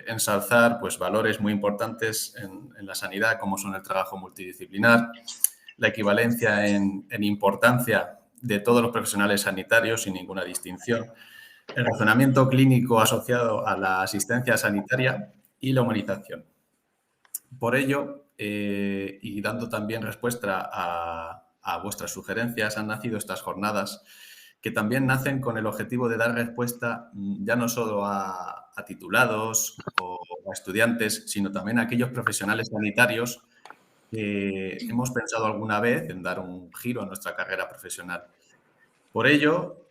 ensalzar pues, valores muy importantes en la sanidad, como son el trabajo multidisciplinar, la equivalencia en importancia de todos los profesionales sanitarios sin ninguna distinción, el razonamiento clínico asociado a la asistencia sanitaria y la humanización. Por ello, y dando también respuesta a vuestras sugerencias, han nacido estas jornadas que también nacen con el objetivo de dar respuesta ya no solo a titulados o a estudiantes, sino también a aquellos profesionales sanitarios que hemos pensado alguna vez en dar un giro a nuestra carrera profesional. Por ello,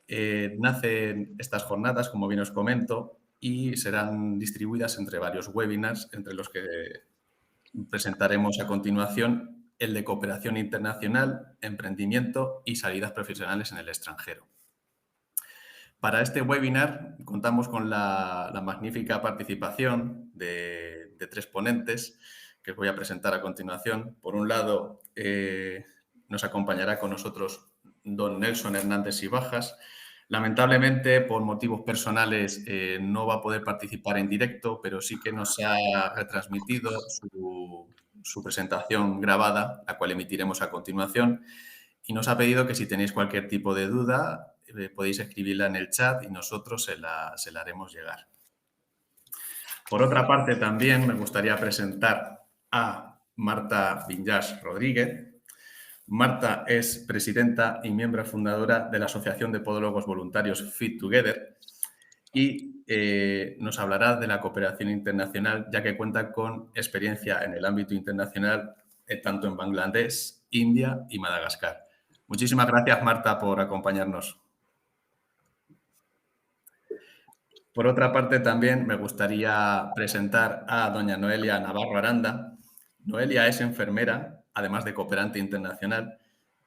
nacen estas jornadas, como bien os comento, y serán distribuidas entre varios webinars, entre los que presentaremos a continuación el de cooperación internacional, emprendimiento y salidas profesionales en el extranjero. Para este webinar contamos con la magnífica participación de 3 ponentes que os voy a presentar a continuación. Por un lado, nos acompañará con nosotros don Nelson Hernández y Bajas. Lamentablemente, por motivos personales, no va a poder participar en directo, pero sí que nos ha retransmitido su presentación grabada, la cual emitiremos a continuación, y nos ha pedido que si tenéis cualquier tipo de duda, podéis escribirla en el chat y nosotros se la haremos llegar. Por otra parte, también me gustaría presentar a Marta Vinyals Rodríguez. Marta es presidenta y miembro fundadora de la Asociación de Podólogos Voluntarios Fit Together y nos hablará de la cooperación internacional, ya que cuenta con experiencia en el ámbito internacional, tanto en Bangladesh, India y Madagascar. Muchísimas gracias, Marta, por acompañarnos. Por otra parte, también me gustaría presentar a doña Noelia Navarro Aranda. Noelia es enfermera, además de cooperante internacional.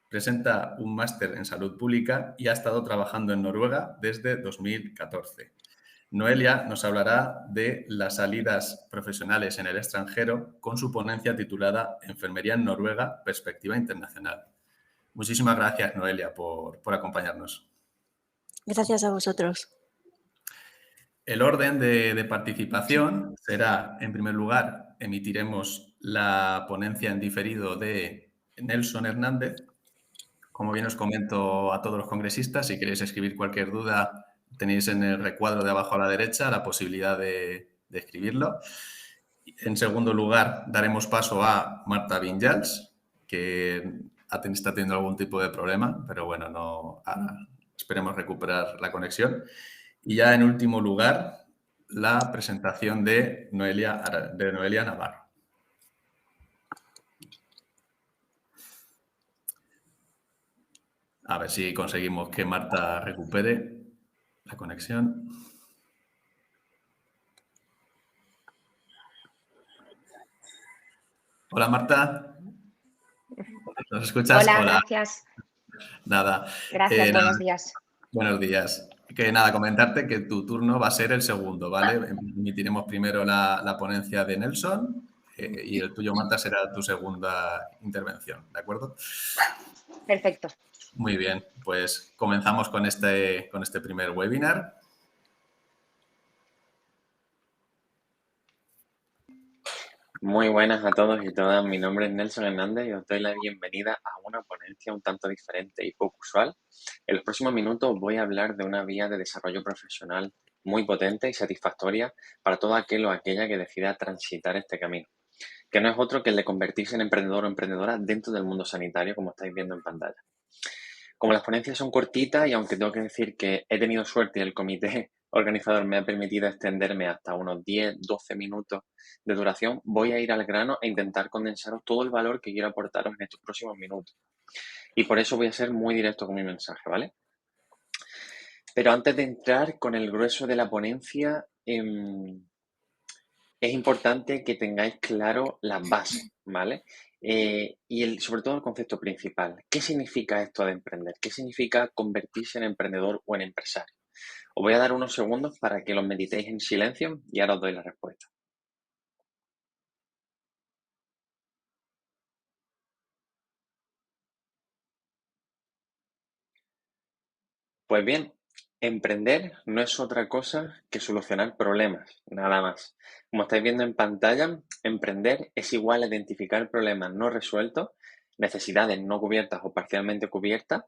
Presenta un máster en salud pública y ha estado trabajando en Noruega desde 2014. Noelia nos hablará de las salidas profesionales en el extranjero con su ponencia titulada Enfermería en Noruega, perspectiva internacional. Muchísimas gracias, Noelia, por acompañarnos. Gracias a vosotros. El orden de participación será, en primer lugar, emitiremos la ponencia en diferido de Nelson Hernández. Como bien os comento a todos los congresistas, si queréis escribir cualquier duda, tenéis en el recuadro de abajo a la derecha la posibilidad de escribirlo. En segundo lugar, daremos paso a Marta Vinyals, que está teniendo algún tipo de problema, pero bueno, esperemos recuperar la conexión. Y ya en último lugar, la presentación de Noelia Navarro. A ver si conseguimos que Marta recupere la conexión. Hola, Marta. ¿Nos escuchas? Hola, Hola. gracias. Nada. Gracias, buenos días. Buenos días. Que nada, comentarte que tu turno va a ser el segundo, ¿vale? Emitiremos primero la ponencia de Nelson y el tuyo, Marta, será tu segunda intervención, ¿de acuerdo? Perfecto. Muy bien, pues comenzamos con este primer webinar. Muy buenas a todos y todas. Mi nombre es Nelson Hernández y os doy la bienvenida a una ponencia un tanto diferente y poco usual. En los próximos minutos voy a hablar de una vía de desarrollo profesional muy potente y satisfactoria para todo aquel o aquella que decida transitar este camino, que no es otro que el de convertirse en emprendedor o emprendedora dentro del mundo sanitario, como estáis viendo en pantalla. Como las ponencias son cortitas y aunque tengo que decir que he tenido suerte y el comité organizador me ha permitido extenderme hasta unos 10-12 minutos de duración, voy a ir al grano e intentar condensaros todo el valor que quiero aportaros en estos próximos minutos. Y por eso voy a ser muy directo con mi mensaje, ¿vale? Pero antes de entrar con el grueso de la ponencia, es importante que tengáis claro las bases, ¿vale? Y sobre todo el concepto principal. ¿Qué significa esto de emprender? ¿Qué significa convertirse en emprendedor o en empresario? Os voy a dar unos segundos para que los meditéis en silencio y ahora os doy la respuesta. Pues bien, Emprender no es otra cosa que solucionar problemas, nada más. Como estáis viendo en pantalla, emprender es igual a identificar problemas no resueltos, necesidades no cubiertas o parcialmente cubiertas,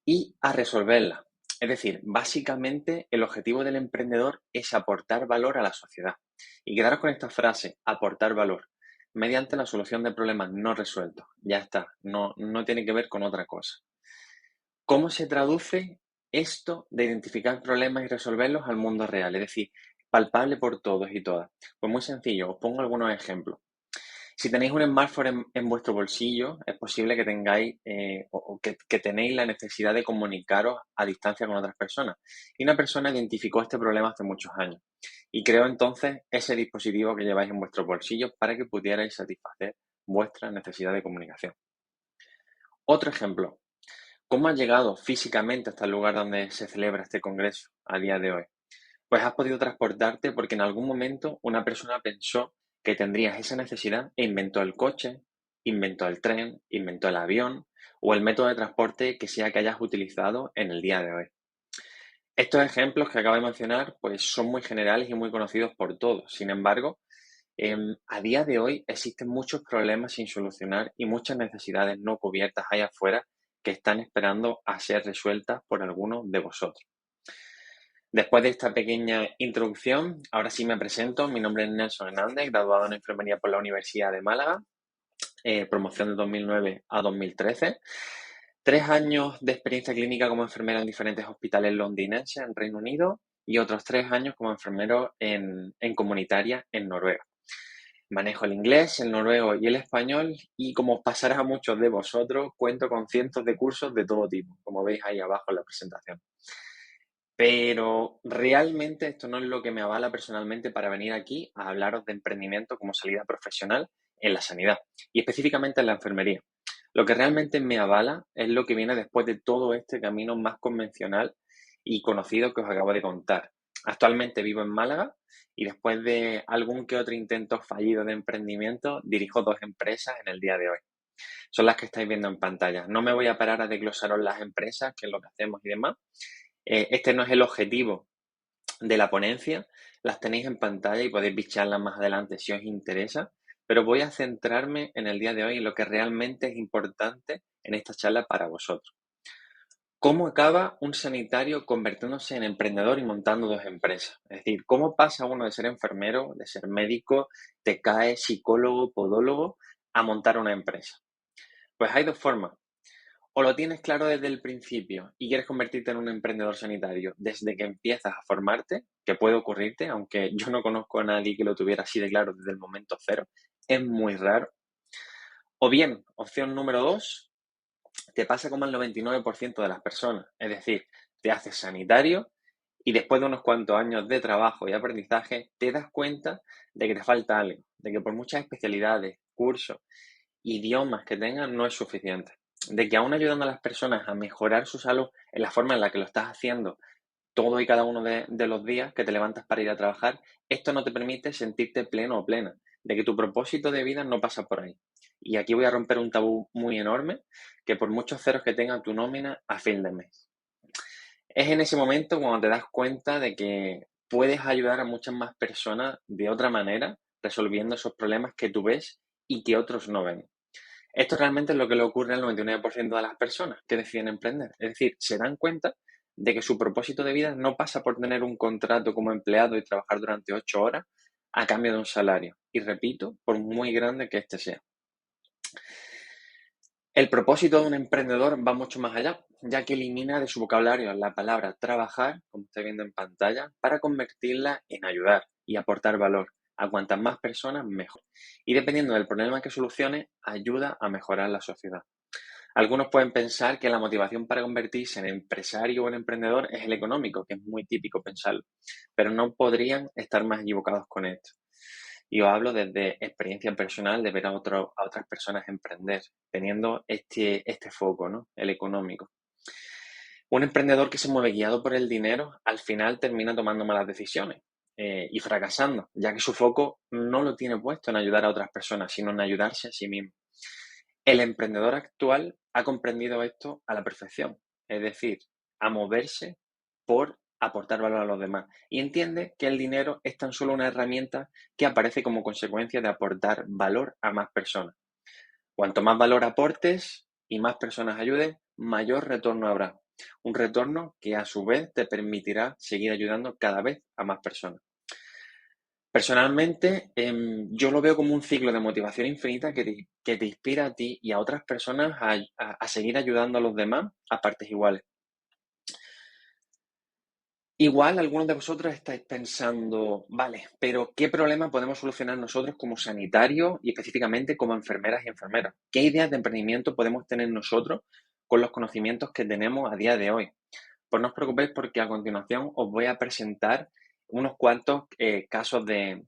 y a resolverlas. Es decir, básicamente el objetivo del emprendedor es aportar valor a la sociedad. Y quedaros con esta frase, aportar valor, mediante la solución de problemas no resueltos. Ya está, no tiene que ver con otra cosa. ¿Cómo se traduce esto de identificar problemas y resolverlos al mundo real? Es decir, palpable por todos y todas. Pues muy sencillo, os pongo algunos ejemplos. Si tenéis un smartphone en vuestro bolsillo, es posible que tengáis que tenéis la necesidad de comunicaros a distancia con otras personas. Y una persona identificó este problema hace muchos años y creó entonces ese dispositivo que lleváis en vuestro bolsillo para que pudierais satisfacer vuestra necesidad de comunicación. Otro ejemplo, ¿cómo has llegado físicamente hasta el lugar donde se celebra este congreso a día de hoy? Pues has podido transportarte porque en algún momento una persona pensó que tendrías esa necesidad e inventó el coche, inventó el tren, inventó el avión o el método de transporte que sea que hayas utilizado en el día de hoy. Estos ejemplos que acabo de mencionar pues son muy generales y muy conocidos por todos. Sin embargo, a día de hoy existen muchos problemas sin solucionar y muchas necesidades no cubiertas allá afuera que están esperando a ser resueltas por algunos de vosotros. Después de esta pequeña introducción, ahora sí me presento. Mi nombre es Nelson Hernández, graduado en Enfermería por la Universidad de Málaga, promoción de 2009 a 2013. 3 años de experiencia clínica como enfermera en diferentes hospitales londinenses en Reino Unido y otros 3 años como enfermero en comunitaria en Noruega. Manejo el inglés, el noruego y el español y como pasará a muchos de vosotros, cuento con cientos de cursos de todo tipo, como veis ahí abajo en la presentación. Pero realmente esto no es lo que me avala personalmente para venir aquí a hablaros de emprendimiento como salida profesional en la sanidad y específicamente en la enfermería. Lo que realmente me avala es lo que viene después de todo este camino más convencional y conocido que os acabo de contar. Actualmente vivo en Málaga y después de algún que otro intento fallido de emprendimiento, dirijo 2 empresas en el día de hoy. Son las que estáis viendo en pantalla. No me voy a parar a desglosaros las empresas, qué es lo que hacemos y demás. Este no es el objetivo de la ponencia, las tenéis en pantalla y podéis bicharlas más adelante si os interesa, pero voy a centrarme en el día de hoy en lo que realmente es importante en esta charla para vosotros. ¿Cómo acaba un sanitario convirtiéndose en emprendedor y montando 2 empresas? Es decir, ¿cómo pasa uno de ser enfermero, de ser médico, te cae psicólogo, podólogo, a montar una empresa? Pues hay 2 formas. O lo tienes claro desde el principio y quieres convertirte en un emprendedor sanitario desde que empiezas a formarte, que puede ocurrirte, aunque yo no conozco a nadie que lo tuviera así de claro desde el momento cero, es muy raro. O bien, opción número 2, te pasa como al 99% de las personas, es decir, te haces sanitario y después de unos cuantos años de trabajo y aprendizaje te das cuenta de que te falta algo, de que por muchas especialidades, cursos, idiomas que tengas no es suficiente. De que aún ayudando a las personas a mejorar su salud en la forma en la que lo estás haciendo todo y cada uno de los días que te levantas para ir a trabajar, esto no te permite sentirte pleno o plena, de que tu propósito de vida no pasa por ahí. Y aquí voy a romper un tabú muy enorme, que por muchos ceros que tenga tu nómina a fin de mes. Es en ese momento cuando te das cuenta de que puedes ayudar a muchas más personas de otra manera, resolviendo esos problemas que tú ves y que otros no ven. Esto realmente es lo que le ocurre al 99% de las personas que deciden emprender. Es decir, se dan cuenta de que su propósito de vida no pasa por tener un contrato como empleado y trabajar durante 8 horas a cambio de un salario. Y repito, por muy grande que este sea. El propósito de un emprendedor va mucho más allá, ya que elimina de su vocabulario la palabra trabajar, como está viendo en pantalla, para convertirla en ayudar y aportar valor. A cuantas más personas, mejor. Y dependiendo del problema que solucione, ayuda a mejorar la sociedad. Algunos pueden pensar que la motivación para convertirse en empresario o en emprendedor es el económico, que es muy típico pensarlo, pero no podrían estar más equivocados con esto. Y os hablo desde experiencia personal de ver a otras personas emprender, teniendo este foco, ¿no? El económico. Un emprendedor que se mueve guiado por el dinero, al final termina tomando malas decisiones y fracasando, ya que su foco no lo tiene puesto en ayudar a otras personas, sino en ayudarse a sí mismo. El emprendedor actual ha comprendido esto a la perfección, es decir, a moverse por aportar valor a los demás y entiende que el dinero es tan solo una herramienta que aparece como consecuencia de aportar valor a más personas. Cuanto más valor aportes y más personas ayudes, mayor retorno habrá. Un retorno que a su vez te permitirá seguir ayudando cada vez a más personas. Personalmente, yo lo veo como un ciclo de motivación infinita que te inspira a ti y a otras personas a seguir ayudando a los demás a partes iguales. Igual algunos de vosotros estáis pensando, vale, pero ¿qué problema podemos solucionar nosotros como sanitarios y específicamente como enfermeras y enfermeros? ¿Qué ideas de emprendimiento podemos tener nosotros con los conocimientos que tenemos a día de hoy? Pues no os preocupéis porque a continuación os voy a presentar unos cuantos casos de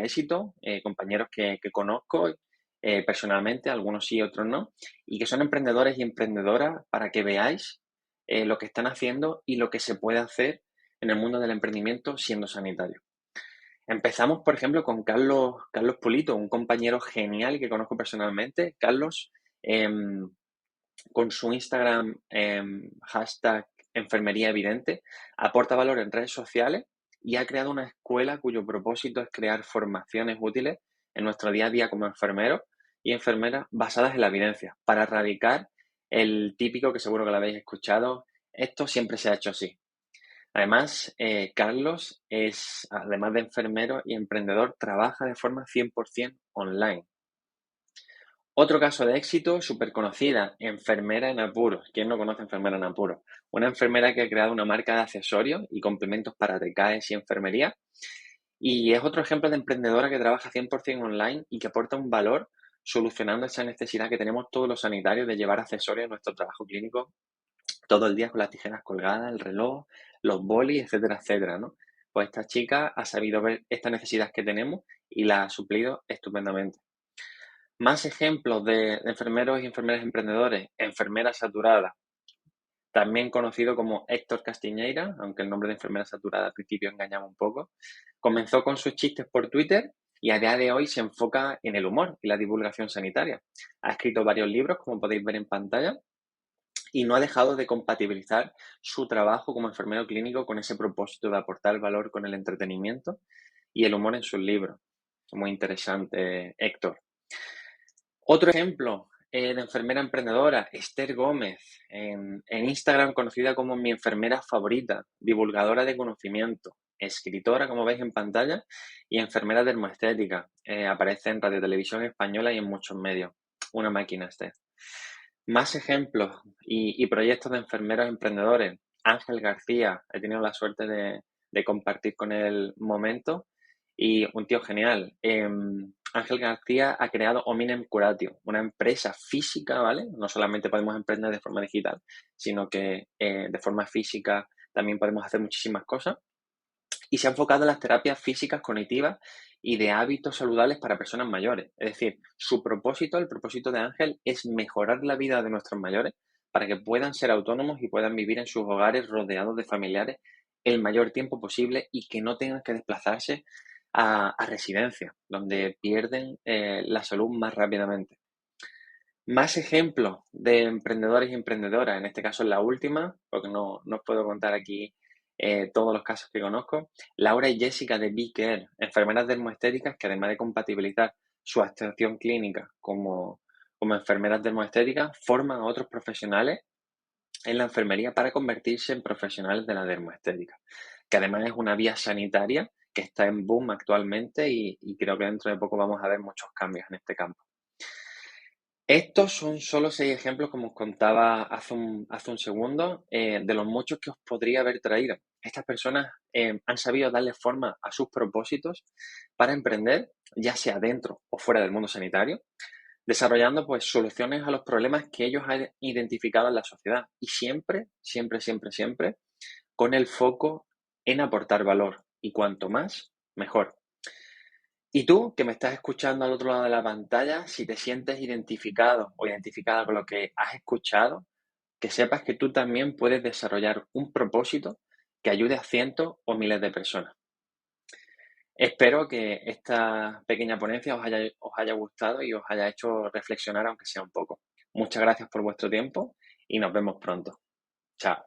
éxito, compañeros que conozco personalmente, algunos sí, otros no, y que son emprendedores y emprendedoras para que veáis lo que están haciendo y lo que se puede hacer en el mundo del emprendimiento siendo sanitario. Empezamos, por ejemplo, con Carlos Pulito, un compañero genial que conozco personalmente. Carlos, con su Instagram hashtag Enfermería Evidente, aporta valor en redes sociales y ha creado una escuela cuyo propósito es crear formaciones útiles en nuestro día a día como enfermeros y enfermeras basadas en la evidencia, para erradicar el típico, que seguro que lo habéis escuchado, esto siempre se ha hecho así. Además, Carlos es, además de enfermero y emprendedor, trabaja de forma 100% online. Otro caso de éxito, súper conocida, enfermera en apuros. ¿Quién no conoce enfermera en apuros? Una enfermera que ha creado una marca de accesorios y complementos para TCAEs y enfermería. Y es otro ejemplo de emprendedora que trabaja 100% online y que aporta un valor solucionando esa necesidad que tenemos todos los sanitarios de llevar accesorios a nuestro trabajo clínico todo el día con las tijeras colgadas, el reloj, los bolis, etcétera, etcétera, ¿no? Pues esta chica ha sabido ver esta necesidad que tenemos y la ha suplido estupendamente. Más ejemplos de enfermeros y enfermeras emprendedores. Enfermera saturada, también conocido como Héctor Castiñeira, aunque el nombre de enfermera saturada al principio engañaba un poco. Comenzó con sus chistes por Twitter y a día de hoy se enfoca en el humor y la divulgación sanitaria. Ha escrito varios libros, como podéis ver en pantalla, y no ha dejado de compatibilizar su trabajo como enfermero clínico con ese propósito de aportar valor con el entretenimiento y el humor en sus libros. Muy interesante, Héctor. Otro ejemplo de enfermera emprendedora, Esther Gómez, en Instagram conocida como mi enfermera favorita, divulgadora de conocimiento, escritora, como veis en pantalla, y enfermera dermoestética. Aparece en Radio Televisión Española y en muchos medios. Una máquina, Esther. Más ejemplos y proyectos de enfermeros emprendedores. Ángel García, he tenido la suerte de compartir con él momentos y un tío genial. Ángel García ha creado Hominem Curatio, una empresa física, ¿vale? No solamente podemos emprender de forma digital, sino que de forma física también podemos hacer muchísimas cosas. Y se ha enfocado en las terapias físicas cognitivas y de hábitos saludables para personas mayores. Es decir, su propósito, el propósito de Ángel, es mejorar la vida de nuestros mayores para que puedan ser autónomos y puedan vivir en sus hogares rodeados de familiares el mayor tiempo posible y que no tengan que desplazarse a residencias, donde pierden la salud más rápidamente. Más ejemplos de emprendedores y emprendedoras, en este caso es la última, porque no os puedo contar aquí todos los casos que conozco. Laura y Jessica de Be Care, enfermeras dermoestéticas que además de compatibilizar su actuación clínica como enfermeras dermoestéticas, forman a otros profesionales en la enfermería para convertirse en profesionales de la dermoestética, que además es una vía sanitaria que está en boom actualmente y creo que dentro de poco vamos a ver muchos cambios en este campo. Estos son solo 6 ejemplos, como os contaba hace un segundo, de los muchos que os podría haber traído. Estas personas han sabido darle forma a sus propósitos para emprender, ya sea dentro o fuera del mundo sanitario, desarrollando pues soluciones a los problemas que ellos han identificado en la sociedad y siempre, siempre, siempre, siempre con el foco en aportar valor y cuanto más, mejor. Y tú, que me estás escuchando al otro lado de la pantalla, si te sientes identificado o identificada con lo que has escuchado, que sepas que tú también puedes desarrollar un propósito que ayude a cientos o miles de personas. Espero que esta pequeña ponencia os haya gustado y os haya hecho reflexionar, aunque sea un poco. Muchas gracias por vuestro tiempo y nos vemos pronto. Chao.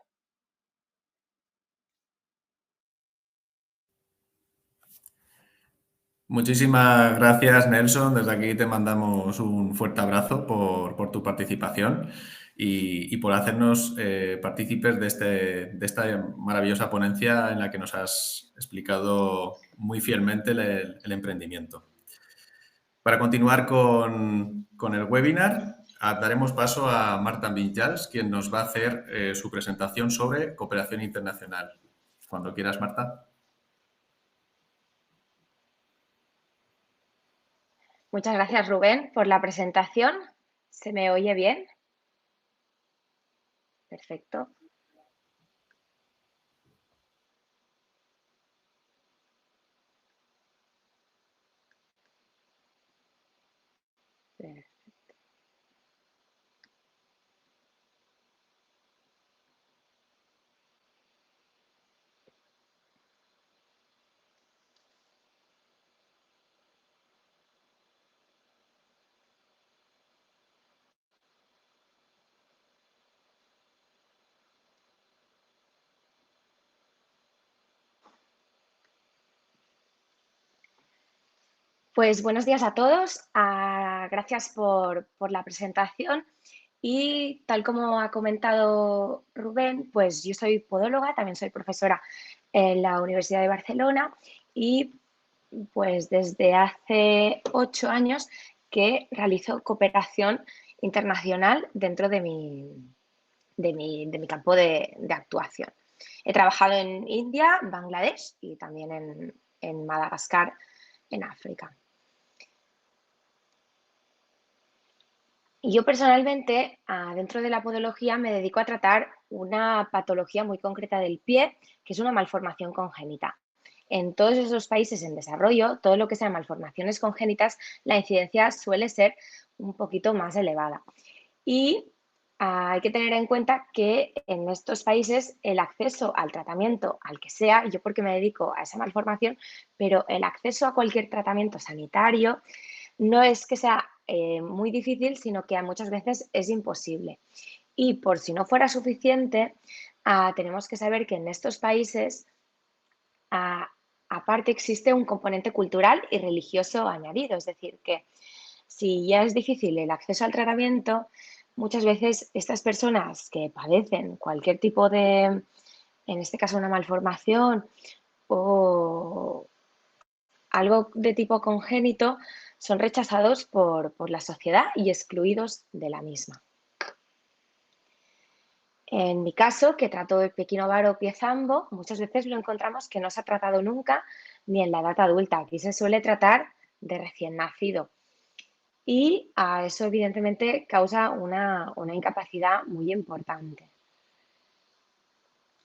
Muchísimas gracias, Nelson. Desde aquí te mandamos un fuerte abrazo por tu participación y por hacernos partícipes de esta maravillosa ponencia en la que nos has explicado muy fielmente el emprendimiento. Para continuar con el webinar, daremos paso a Marta Vinjals, quien nos va a hacer su presentación sobre cooperación internacional. Cuando quieras, Marta. Muchas gracias, Rubén, por la presentación. ¿Se me oye bien? Perfecto. Pues buenos días a todos. Gracias por la presentación. Y tal como ha comentado Rubén, pues yo soy podóloga, también soy profesora en la Universidad de Barcelona y pues desde hace 8 años que realizo cooperación internacional dentro de mi campo de actuación. He trabajado en India, Bangladesh y también en Madagascar, en África. Y yo personalmente, dentro de la podología, me dedico a tratar una patología muy concreta del pie, que es una malformación congénita. En todos esos países en desarrollo, todo lo que sean malformaciones congénitas, la incidencia suele ser un poquito más elevada. Y hay que tener en cuenta que en estos países el acceso al tratamiento, al que sea, yo porque me dedico a esa malformación, pero el acceso a cualquier tratamiento sanitario no es que sea muy difícil, sino que muchas veces es imposible. Y por si no fuera suficiente, tenemos que saber que en estos países, aparte, existe un componente cultural y religioso añadido. Es decir, que si ya es difícil el acceso al tratamiento, muchas veces estas personas que padecen cualquier tipo de, en este caso, una malformación o algo de tipo congénito, son rechazados por la sociedad y excluidos de la misma. En mi caso, que trato el Pekinovaro piezambo, muchas veces lo encontramos que no se ha tratado nunca ni en la edad adulta. Aquí se suele tratar de recién nacido. Y eso evidentemente causa una incapacidad muy importante.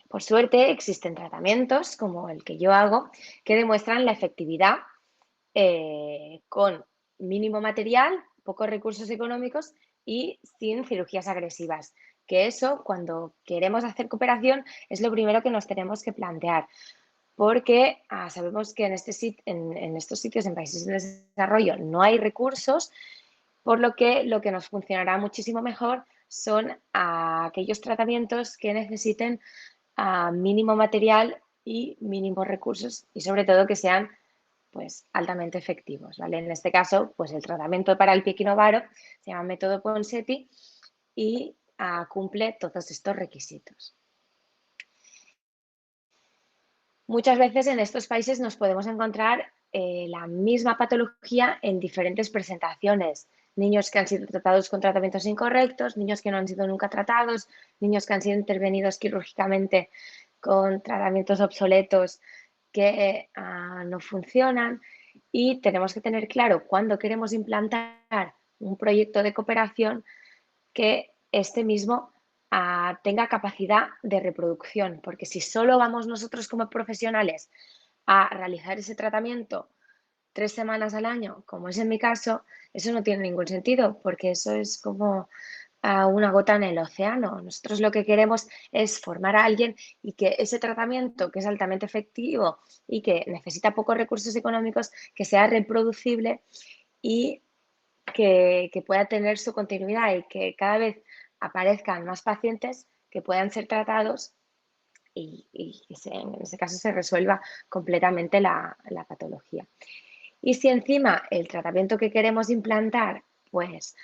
Por suerte existen tratamientos como el que yo hago que demuestran la efectividad con mínimo material, pocos recursos económicos y sin cirugías agresivas. Que eso, cuando queremos hacer cooperación, es lo primero que nos tenemos que plantear. Porque sabemos que en estos sitios, en países en desarrollo, no hay recursos, por lo que nos funcionará muchísimo mejor son aquellos tratamientos que necesiten mínimo material y mínimos recursos y sobre todo que sean pues altamente efectivos, ¿vale? En este caso, pues el tratamiento para el Pekinovaro se llama método Ponseti y cumple todos estos requisitos. Muchas veces en estos países nos podemos encontrar la misma patología en diferentes presentaciones. Niños que han sido tratados con tratamientos incorrectos, niños que no han sido nunca tratados, niños que han sido intervenidos quirúrgicamente con tratamientos obsoletos que no funcionan y tenemos que tener claro cuándo queremos implantar un proyecto de cooperación que este mismo tenga capacidad de reproducción, porque si solo vamos nosotros como profesionales a realizar ese tratamiento 3 semanas al año, como es en mi caso, eso no tiene ningún sentido, porque eso es como una gota en el océano. Nosotros lo que queremos es formar a alguien y que ese tratamiento, que es altamente efectivo y que necesita pocos recursos económicos, que sea reproducible y que pueda tener su continuidad y que cada vez aparezcan más pacientes que puedan ser tratados y en ese caso se resuelva completamente la patología. Y si encima el tratamiento que queremos implantar, pues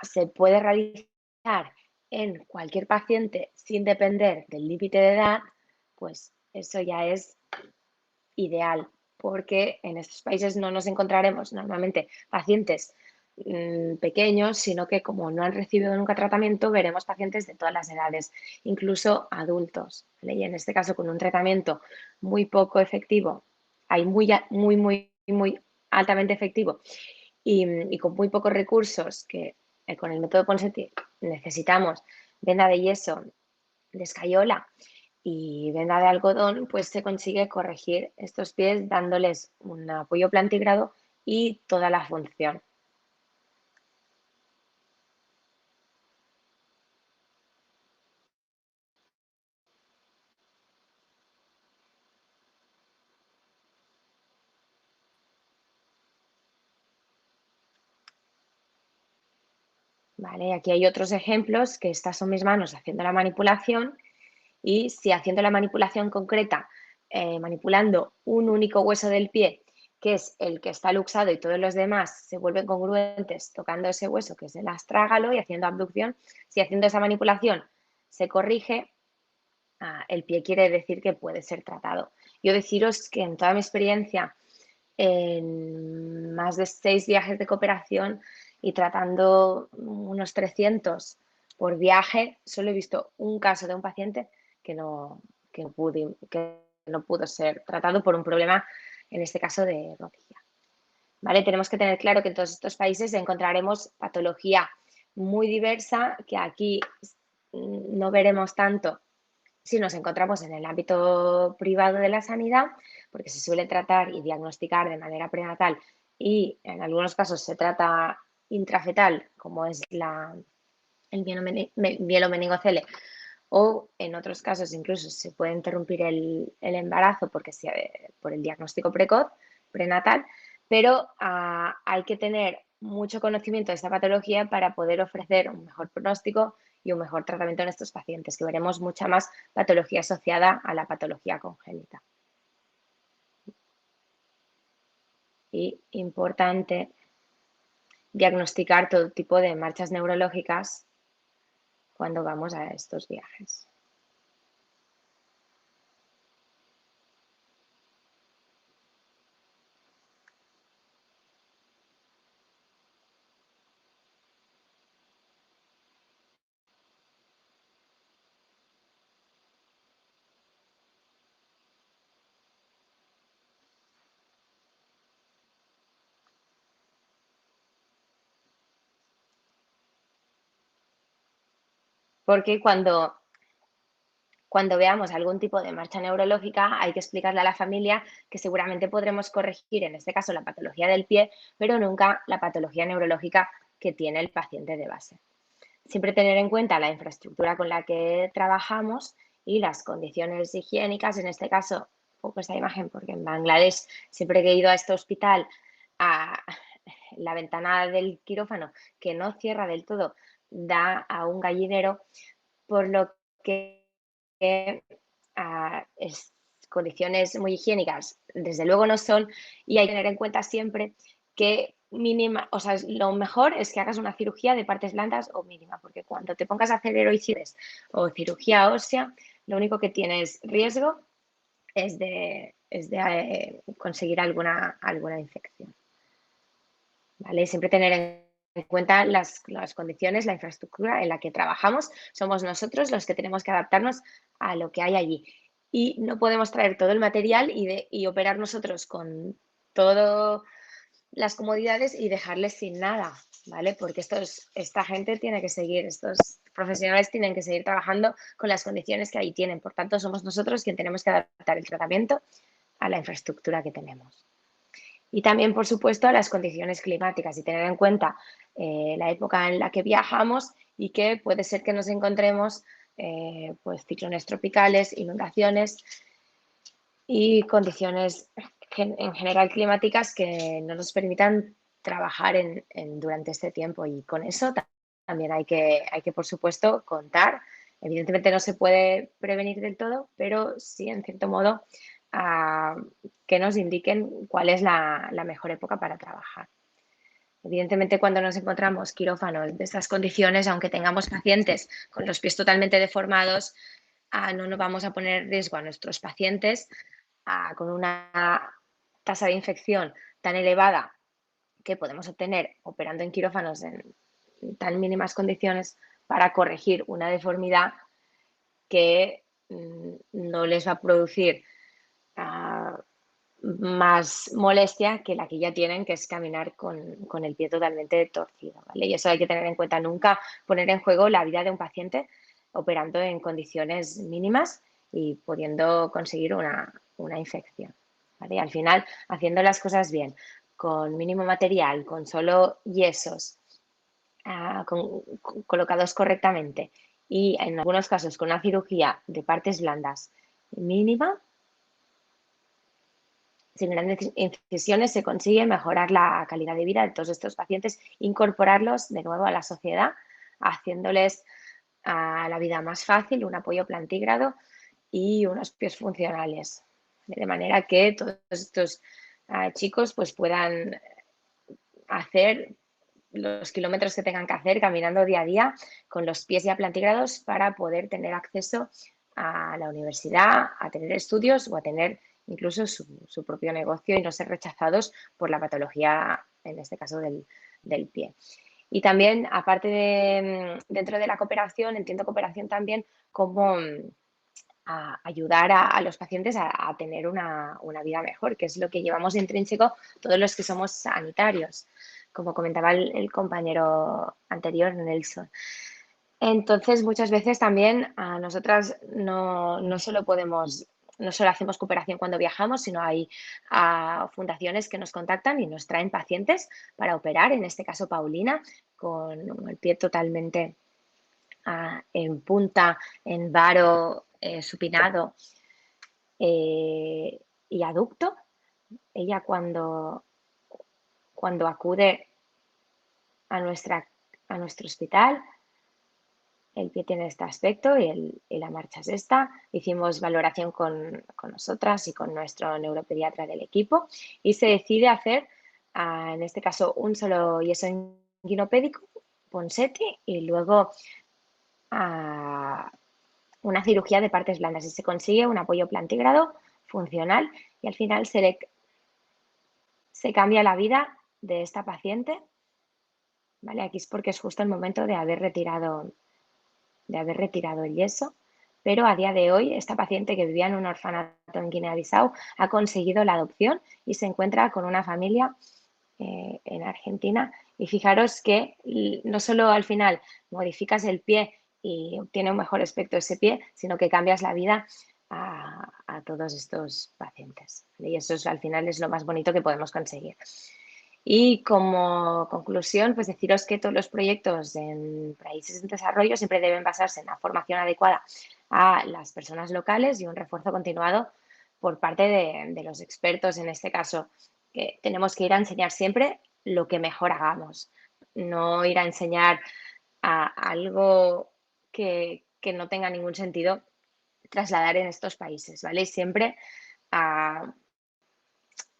se puede realizar en cualquier paciente sin depender del límite de edad, pues eso ya es ideal, porque en estos países no nos encontraremos normalmente pacientes pequeños, sino que como no han recibido nunca tratamiento, veremos pacientes de todas las edades, incluso adultos, ¿vale? Y en este caso, con un tratamiento muy poco efectivo, hay muy altamente efectivo y con muy pocos recursos que con el método Ponseti necesitamos venda de yeso, de escayola y venda de algodón, pues se consigue corregir estos pies dándoles un apoyo plantígrado y toda la función. ¿Vale? Aquí hay otros ejemplos que estas son mis manos haciendo la manipulación y si haciendo la manipulación concreta, manipulando un único hueso del pie, que es el que está luxado y todos los demás se vuelven congruentes tocando ese hueso que es el astrágalo y haciendo abducción, si haciendo esa manipulación se corrige, el pie quiere decir que puede ser tratado. Yo deciros que en toda mi experiencia, en más de 6 viajes de cooperación y tratando unos 300 por viaje, solo he visto un caso de un paciente que no pudo ser tratado por un problema, en este caso de rodilla. ¿Vale? Tenemos que tener claro que en todos estos países encontraremos patología muy diversa, que aquí no veremos tanto si nos encontramos en el ámbito privado de la sanidad, porque se suele tratar y diagnosticar de manera prenatal y en algunos casos se trata intrafetal, como es el mielomeningocele, o en otros casos incluso se puede interrumpir el embarazo por el diagnóstico precoz, prenatal, pero hay que tener mucho conocimiento de esta patología para poder ofrecer un mejor pronóstico y un mejor tratamiento en estos pacientes, que veremos mucha más patología asociada a la patología congénita. Y importante diagnosticar todo tipo de marchas neurológicas cuando vamos a estos viajes. Porque cuando veamos algún tipo de marcha neurológica, hay que explicarle a la familia que seguramente podremos corregir, en este caso, la patología del pie, pero nunca la patología neurológica que tiene el paciente de base. Siempre tener en cuenta la infraestructura con la que trabajamos y las condiciones higiénicas, en este caso, pongo esta imagen porque en Bangladesh, siempre que he ido a este hospital, a la ventana del quirófano, que no cierra del todo, da a un gallinero, por lo que condiciones muy higiénicas, desde luego no son, y hay que tener en cuenta siempre que lo mejor es que hagas una cirugía de partes blandas o mínima, porque cuando te pongas a hacer heroicides o cirugía ósea, lo único que tienes riesgo es de conseguir alguna infección. ¿Vale? Siempre tener en cuenta las condiciones, la infraestructura en la que trabajamos. Somos nosotros los que tenemos que adaptarnos a lo que hay allí. Y no podemos traer todo el material y operar nosotros con todas las comodidades y dejarles sin nada, ¿vale? Porque esta gente tiene que seguir, estos profesionales tienen que seguir trabajando con las condiciones que ahí tienen. Por tanto, somos nosotros quienes tenemos que adaptar el tratamiento a la infraestructura que tenemos. Y también, por supuesto, a las condiciones climáticas y tener en cuenta la época en la que viajamos y que puede ser que nos encontremos pues ciclones tropicales, inundaciones y condiciones en general climáticas que no nos permitan trabajar durante este tiempo. Y con eso también hay que, por supuesto, contar. Evidentemente no se puede prevenir del todo, pero sí, en cierto modo, que nos indiquen cuál es la mejor época para trabajar. Evidentemente, cuando nos encontramos quirófanos de estas condiciones, aunque tengamos pacientes con los pies totalmente deformados, no nos vamos a poner en riesgo a nuestros pacientes con una tasa de infección tan elevada que podemos obtener operando en quirófanos en tan mínimas condiciones para corregir una deformidad que no les va a producir más molestia que la que ya tienen, que es caminar con el pie totalmente torcido, ¿vale? Y eso hay que tener en cuenta, nunca poner en juego la vida de un paciente operando en condiciones mínimas y pudiendo conseguir una infección, ¿vale? Y al final, haciendo las cosas bien, con mínimo material, con solo yesos, colocados correctamente y en algunos casos con una cirugía de partes blandas mínima, sin grandes incisiones se consigue mejorar la calidad de vida de todos estos pacientes, incorporarlos de nuevo a la sociedad, haciéndoles la vida más fácil, un apoyo plantígrado y unos pies funcionales. De manera que todos estos chicos pues puedan hacer los kilómetros que tengan que hacer caminando día a día con los pies ya plantígrados para poder tener acceso a la universidad, a tener estudios o a tener incluso su propio negocio y no ser rechazados por la patología, en este caso del pie. Y también, aparte dentro de la cooperación, entiendo cooperación también como ayudar a los pacientes a tener una vida mejor, que es lo que llevamos intrínseco todos los que somos sanitarios, como comentaba el compañero anterior, Nelson. Entonces, muchas veces también a nosotras no solo hacemos cooperación cuando viajamos, sino hay fundaciones que nos contactan y nos traen pacientes para operar, en este caso Paulina, con el pie totalmente en punta, en varo, supinado y aducto. Ella cuando acude a nuestro hospital, el pie tiene este aspecto y la marcha es esta. Hicimos valoración con nosotras y con nuestro neuropediatra del equipo y se decide hacer, en este caso, un solo yeso inguinopédico, Ponseti, y luego una cirugía de partes blandas y se consigue un apoyo plantígrado funcional y al final se cambia la vida de esta paciente, ¿vale? Aquí es porque es justo el momento de haber retirado el yeso, pero a día de hoy esta paciente que vivía en un orfanato en Guinea-Bissau ha conseguido la adopción y se encuentra con una familia en Argentina. Y fijaros que no solo al final modificas el pie y obtiene un mejor aspecto ese pie, sino que cambias la vida a todos estos pacientes, ¿vale? Y eso al final es lo más bonito que podemos conseguir. Y como conclusión, pues deciros que todos los proyectos en países en desarrollo siempre deben basarse en la formación adecuada a las personas locales y un refuerzo continuado por parte de los expertos. En este caso, que tenemos que ir a enseñar siempre lo que mejor hagamos, no ir a enseñar algo que no tenga ningún sentido trasladar en estos países, ¿vale? Siempre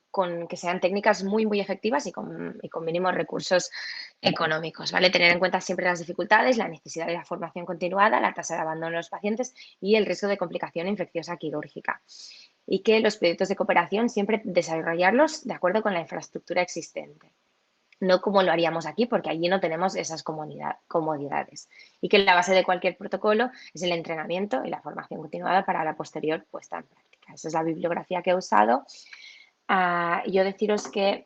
con que sean técnicas muy, muy efectivas y con mínimos recursos económicos, ¿vale? Tener en cuenta siempre las dificultades, la necesidad de la formación continuada, la tasa de abandono de los pacientes y el riesgo de complicación infecciosa quirúrgica. Y que los proyectos de cooperación siempre desarrollarlos de acuerdo con la infraestructura existente. No como lo haríamos aquí, porque allí no tenemos esas comodidades. Y que la base de cualquier protocolo es el entrenamiento y la formación continuada para la posterior puesta en práctica. Esa es la bibliografía que he usado. Yo deciros que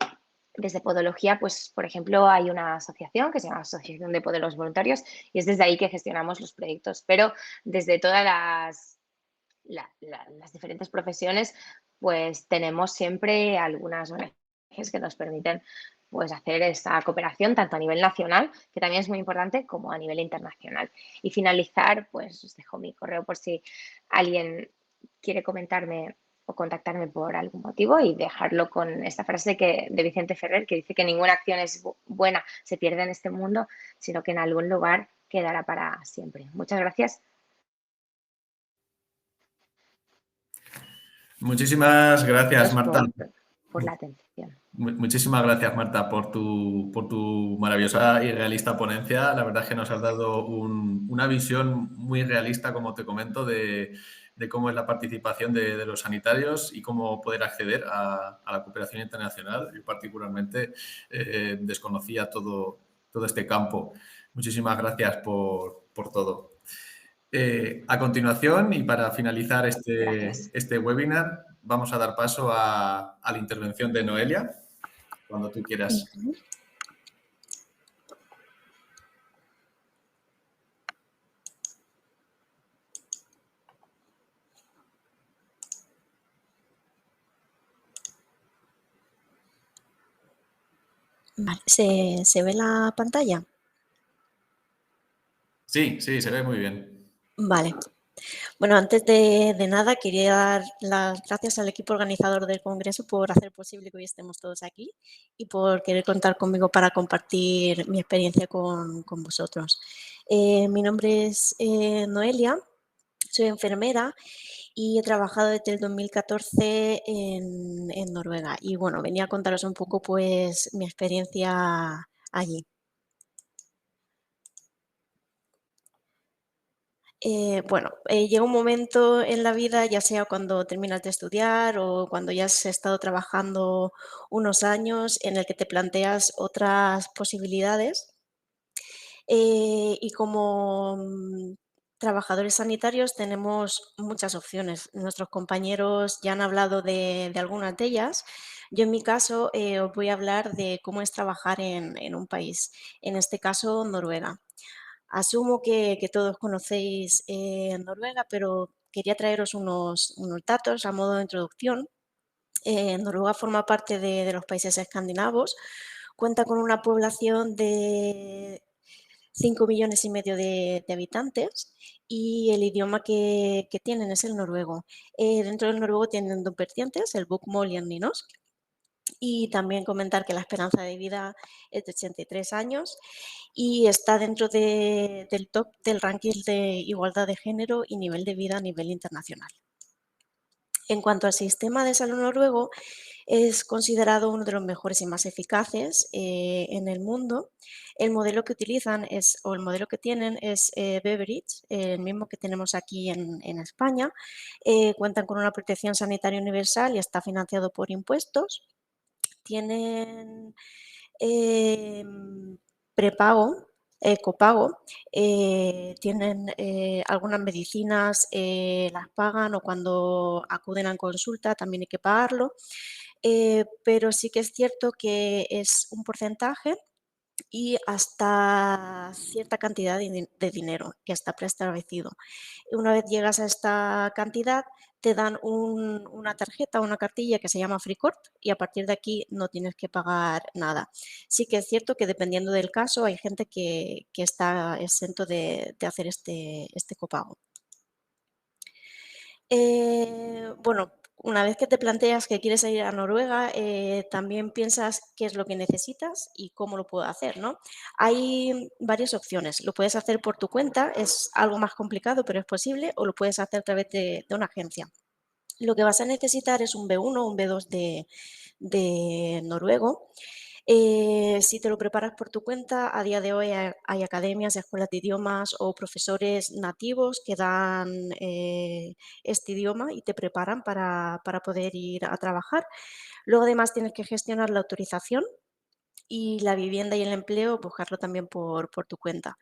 desde Podología, pues, por ejemplo, hay una asociación que se llama Asociación de Podolos Voluntarios y es desde ahí que gestionamos los proyectos. Pero desde todas las diferentes profesiones, pues tenemos siempre algunas ONGs que nos permiten pues hacer esta cooperación tanto a nivel nacional, que también es muy importante, como a nivel internacional. Y finalizar, pues os dejo mi correo por si alguien quiere comentarme o contactarme por algún motivo y dejarlo con esta frase de Vicente Ferrer, que dice que ninguna acción es buena, se pierde en este mundo, sino que en algún lugar quedará para siempre. Muchas gracias. Muchísimas gracias, Marta. Por la atención. Muchísimas gracias, Marta, por tu maravillosa y realista ponencia. La verdad es que nos has dado una visión muy realista, como te comento, de cómo es la participación de los sanitarios y cómo poder acceder a la cooperación internacional. Yo particularmente desconocía todo este campo. Muchísimas gracias por todo. A continuación, y para finalizar este webinar, vamos a dar paso a la intervención de Noelia. Cuando tú quieras. Vale, ¿se ve la pantalla? Sí, se ve muy bien. Vale. Bueno, antes de nada, quería dar las gracias al equipo organizador del Congreso por hacer posible que hoy estemos todos aquí y por querer contar conmigo para compartir mi experiencia con vosotros. Mi nombre es Noelia, soy enfermera y he trabajado desde el 2014 en Noruega. Y bueno, venía a contaros un poco pues mi experiencia allí. Llega un momento en la vida, ya sea cuando terminas de estudiar o cuando ya has estado trabajando unos años, en el que te planteas otras posibilidades. Y como trabajadores sanitarios tenemos muchas opciones. Nuestros compañeros ya han hablado de algunas de ellas. Yo en mi caso os voy a hablar de cómo es trabajar en un país, en este caso Noruega. Asumo que todos conocéis Noruega, pero quería traeros unos datos a modo de introducción. Noruega forma parte de los países escandinavos, cuenta con una población de 5,5 millones de habitantes y el idioma que tienen es el noruego. Dentro del noruego tienen dos vertientes, el bokmål y el nynorsk. Y también comentar que la esperanza de vida es de 83 años y está dentro del top del ranking de igualdad de género y nivel de vida a nivel internacional. En cuanto al sistema de salud noruego, es considerado uno de los mejores y más eficaces en el mundo. El modelo que utilizan el modelo que tienen es Beveridge, el mismo que tenemos aquí en España. Cuentan con una protección sanitaria universal y está financiado por impuestos. Tienen prepago, copago, tienen algunas medicinas, las pagan o cuando acuden a consulta también hay que pagarlo, pero sí que es cierto que es un porcentaje y hasta cierta cantidad de dinero que está preestablecido. Una vez llegas a esta cantidad, te dan una tarjeta, una cartilla que se llama FreeCord y a partir de aquí no tienes que pagar nada. Sí que es cierto que dependiendo del caso hay gente que está exento de hacer este copago. Bueno, una vez que te planteas que quieres ir a Noruega, también piensas qué es lo que necesitas y cómo lo puedo hacer, ¿no? Hay varias opciones. Lo puedes hacer por tu cuenta, es algo más complicado, pero es posible, o lo puedes hacer a través de una agencia. Lo que vas a necesitar es un B1 o un B2 de noruego. Si te lo preparas por tu cuenta, a día de hoy hay academias, escuelas de idiomas o profesores nativos que dan este idioma y te preparan para poder ir a trabajar. Luego además tienes que gestionar la autorización y la vivienda y el empleo, buscarlo también por tu cuenta.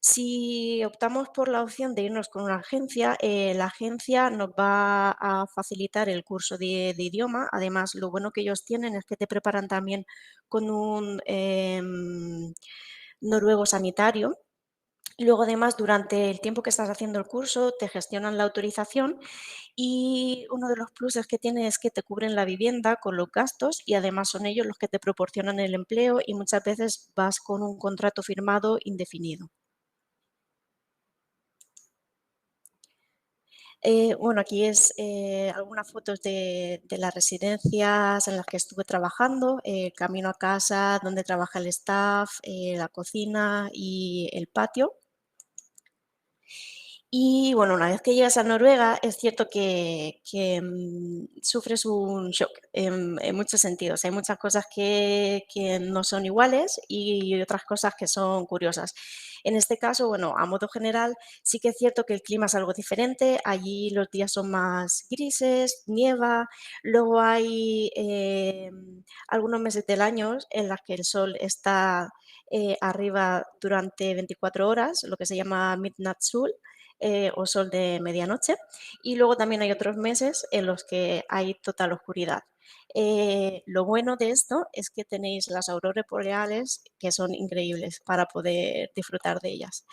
Si optamos por la opción de irnos con una agencia, la agencia nos va a facilitar el curso de idioma. Además, lo bueno que ellos tienen es que te preparan también con un noruego sanitario. Luego, además, durante el tiempo que estás haciendo el curso, te gestionan la autorización y uno de los pluses que tiene es que te cubren la vivienda con los gastos y además son ellos los que te proporcionan el empleo y muchas veces vas con un contrato firmado indefinido. Bueno, aquí es algunas fotos de las residencias en las que estuve trabajando, el camino a casa, donde trabaja el staff, la cocina y el patio. Y bueno, una vez que llegas a Noruega, es cierto que sufres un shock en muchos sentidos. Hay muchas cosas que no son iguales y otras cosas que son curiosas. En este caso, bueno, a modo general, sí que es cierto que el clima es algo diferente. Allí los días son más grises, nieva. Luego hay algunos meses del año en los que el sol está arriba durante 24 horas, lo que se llama Midnattssol, o sol de medianoche, y luego también hay otros meses en los que hay total oscuridad. Lo bueno de esto es que tenéis las auroras boreales, que son increíbles para poder disfrutar de ellas.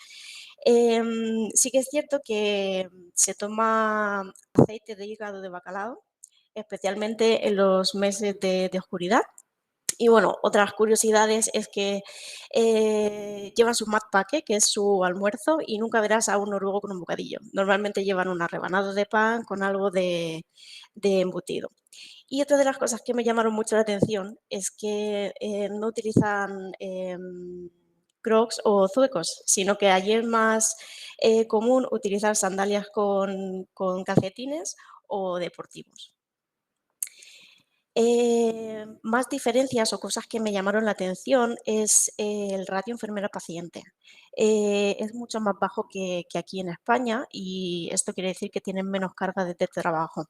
Sí que es cierto que se toma aceite de hígado de bacalao, especialmente en los meses de oscuridad. Y bueno, otras curiosidades es que llevan su matpake, que es su almuerzo, y nunca verás a un noruego con un bocadillo. Normalmente llevan una rebanada de pan con algo de embutido. Y otra de las cosas que me llamaron mucho la atención es que no utilizan crocs o zuecos, sino que allí es más común utilizar sandalias con calcetines o deportivos. Más diferencias o cosas que me llamaron la atención es el ratio enfermera-paciente. Es mucho más bajo que aquí en España y esto quiere decir que tienen menos carga de trabajo.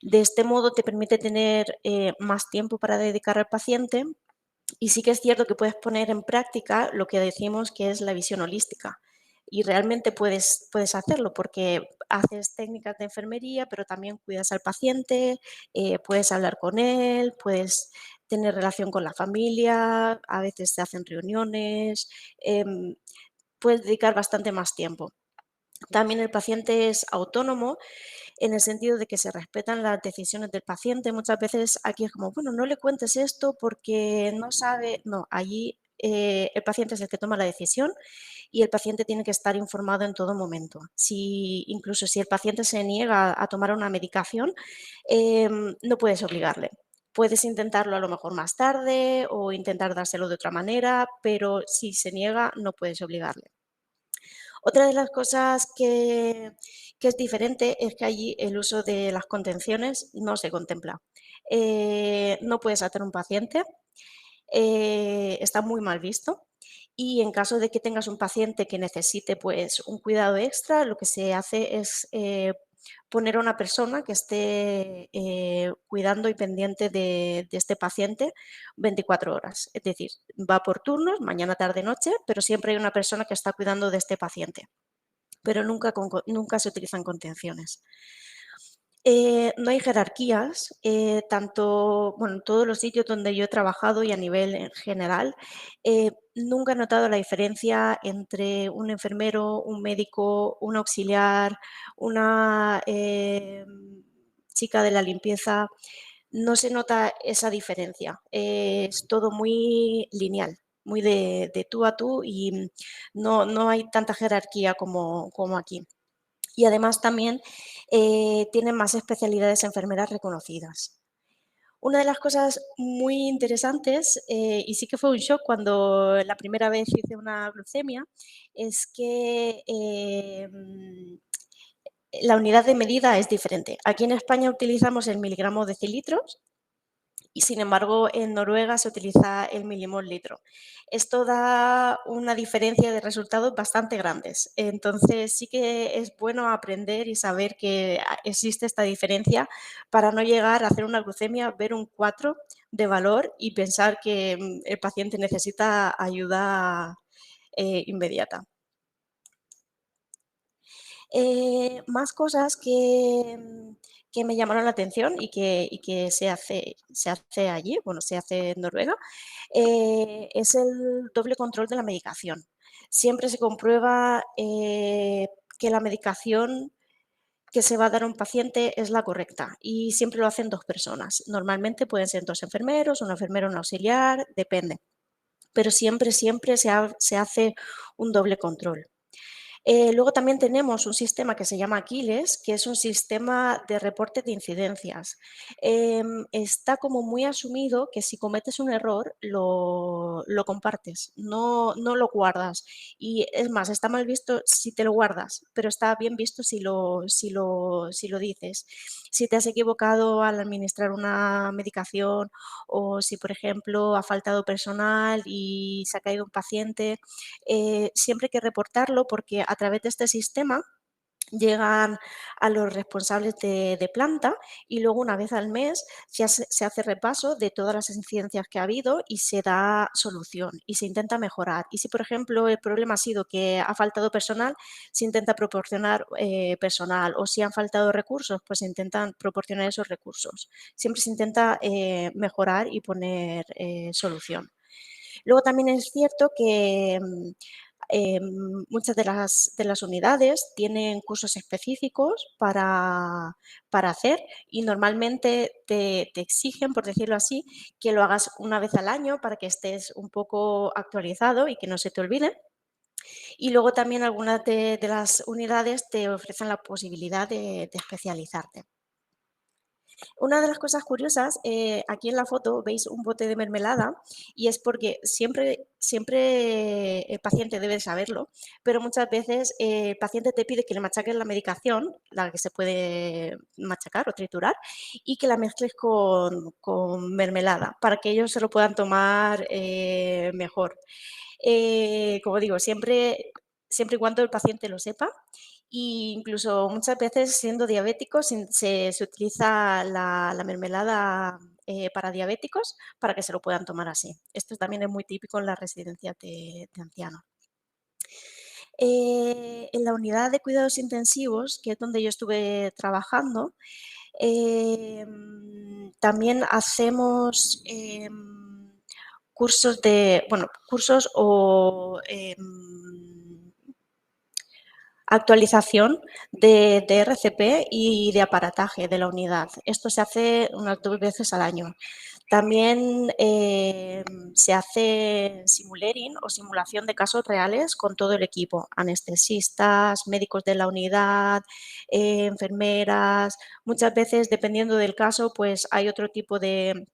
De este modo te permite tener más tiempo para dedicar al paciente y sí que es cierto que puedes poner en práctica lo que decimos que es la visión holística. Y realmente puedes hacerlo porque haces técnicas de enfermería, pero también cuidas al paciente, puedes hablar con él, puedes tener relación con la familia, a veces se hacen reuniones, puedes dedicar bastante más tiempo. También el paciente es autónomo en el sentido de que se respetan las decisiones del paciente. Muchas veces aquí es como, bueno, no le cuentes esto porque no sabe. No, allí el paciente es el que toma la decisión y el paciente tiene que estar informado en todo momento. Incluso si el paciente se niega a tomar una medicación, no puedes obligarle. Puedes intentarlo a lo mejor más tarde o intentar dárselo de otra manera, pero si se niega, no puedes obligarle. Otra de las cosas que es diferente es que allí el uso de las contenciones no se contempla. No puedes atar a un paciente, está muy mal visto y en caso de que tengas un paciente que necesite pues, un cuidado extra, lo que se hace es poner a una persona que esté cuidando y pendiente de este paciente 24 horas. Es decir, va por turnos, mañana, tarde, noche, pero siempre hay una persona que está cuidando de este paciente, pero nunca se utilizan contenciones. No hay jerarquías, tanto, bueno, en todos los sitios donde yo he trabajado y a nivel en general, nunca he notado la diferencia entre un enfermero, un médico, un auxiliar, una chica de la limpieza. No se nota esa diferencia, es todo muy lineal, muy de tú a tú y no hay tanta jerarquía como aquí. Y además también tienen más especialidades enfermeras reconocidas. Una de las cosas muy interesantes, y sí que fue un shock cuando la primera vez hice una glucemia, es que la unidad de medida es diferente. Aquí en España utilizamos el miligramo decilitros y sin embargo en Noruega se utiliza el milimol litro. Esto da una diferencia de resultados bastante grandes. Entonces sí que es bueno aprender y saber que existe esta diferencia para no llegar a hacer una glucemia, ver un 4 de valor y pensar que el paciente necesita ayuda inmediata. Más cosas que me llamaron la atención y que se hace allí, bueno, se hace en Noruega, es el doble control de la medicación. Siempre se comprueba que la medicación que se va a dar a un paciente es la correcta y siempre lo hacen 2 personas. Normalmente pueden ser 2 enfermeros, un enfermero, un auxiliar, depende. Pero siempre se hace un doble control. Luego también tenemos un sistema que se llama Aquiles, que es un sistema de reporte de incidencias. Está como muy asumido que si cometes un error lo compartes, no lo guardas. Y es más, está mal visto si te lo guardas, pero está bien visto si lo dices. Si te has equivocado al administrar una medicación o si, por ejemplo, ha faltado personal y se ha caído un paciente, siempre hay que reportarlo porque a través de este sistema llegan a los responsables de planta y luego una vez al mes se hace repaso de todas las incidencias que ha habido y se da solución y se intenta mejorar. Y si, por ejemplo, el problema ha sido que ha faltado personal, se intenta proporcionar personal, o si han faltado recursos, pues se intentan proporcionar esos recursos. Siempre se intenta mejorar y poner solución. Luego también es cierto que muchas de las unidades tienen cursos específicos para hacer y normalmente te exigen, por decirlo así, que lo hagas una vez al año para que estés un poco actualizado y que no se te olvide. Y luego también algunas de las unidades te ofrecen la posibilidad de especializarte. Una de las cosas curiosas, aquí en la foto veis un bote de mermelada y es porque siempre el paciente debe saberlo, pero muchas veces el paciente te pide que le machaques la medicación, la que se puede machacar o triturar, y que la mezcles con mermelada para que ellos se lo puedan tomar mejor. Como digo, siempre y cuando el paciente lo sepa. E incluso muchas veces siendo diabéticos se utiliza la mermelada para diabéticos para que se lo puedan tomar así. Esto también es muy típico en las residencias de ancianos. En la unidad de cuidados intensivos, que es donde yo estuve trabajando, también hacemos cursos o actualización de RCP y de aparataje de la unidad. Esto se hace unas 2 veces al año. También se hace simulering o simulación de casos reales con todo el equipo, anestesistas, médicos de la unidad, enfermeras. Muchas veces, dependiendo del caso, pues hay otro tipo de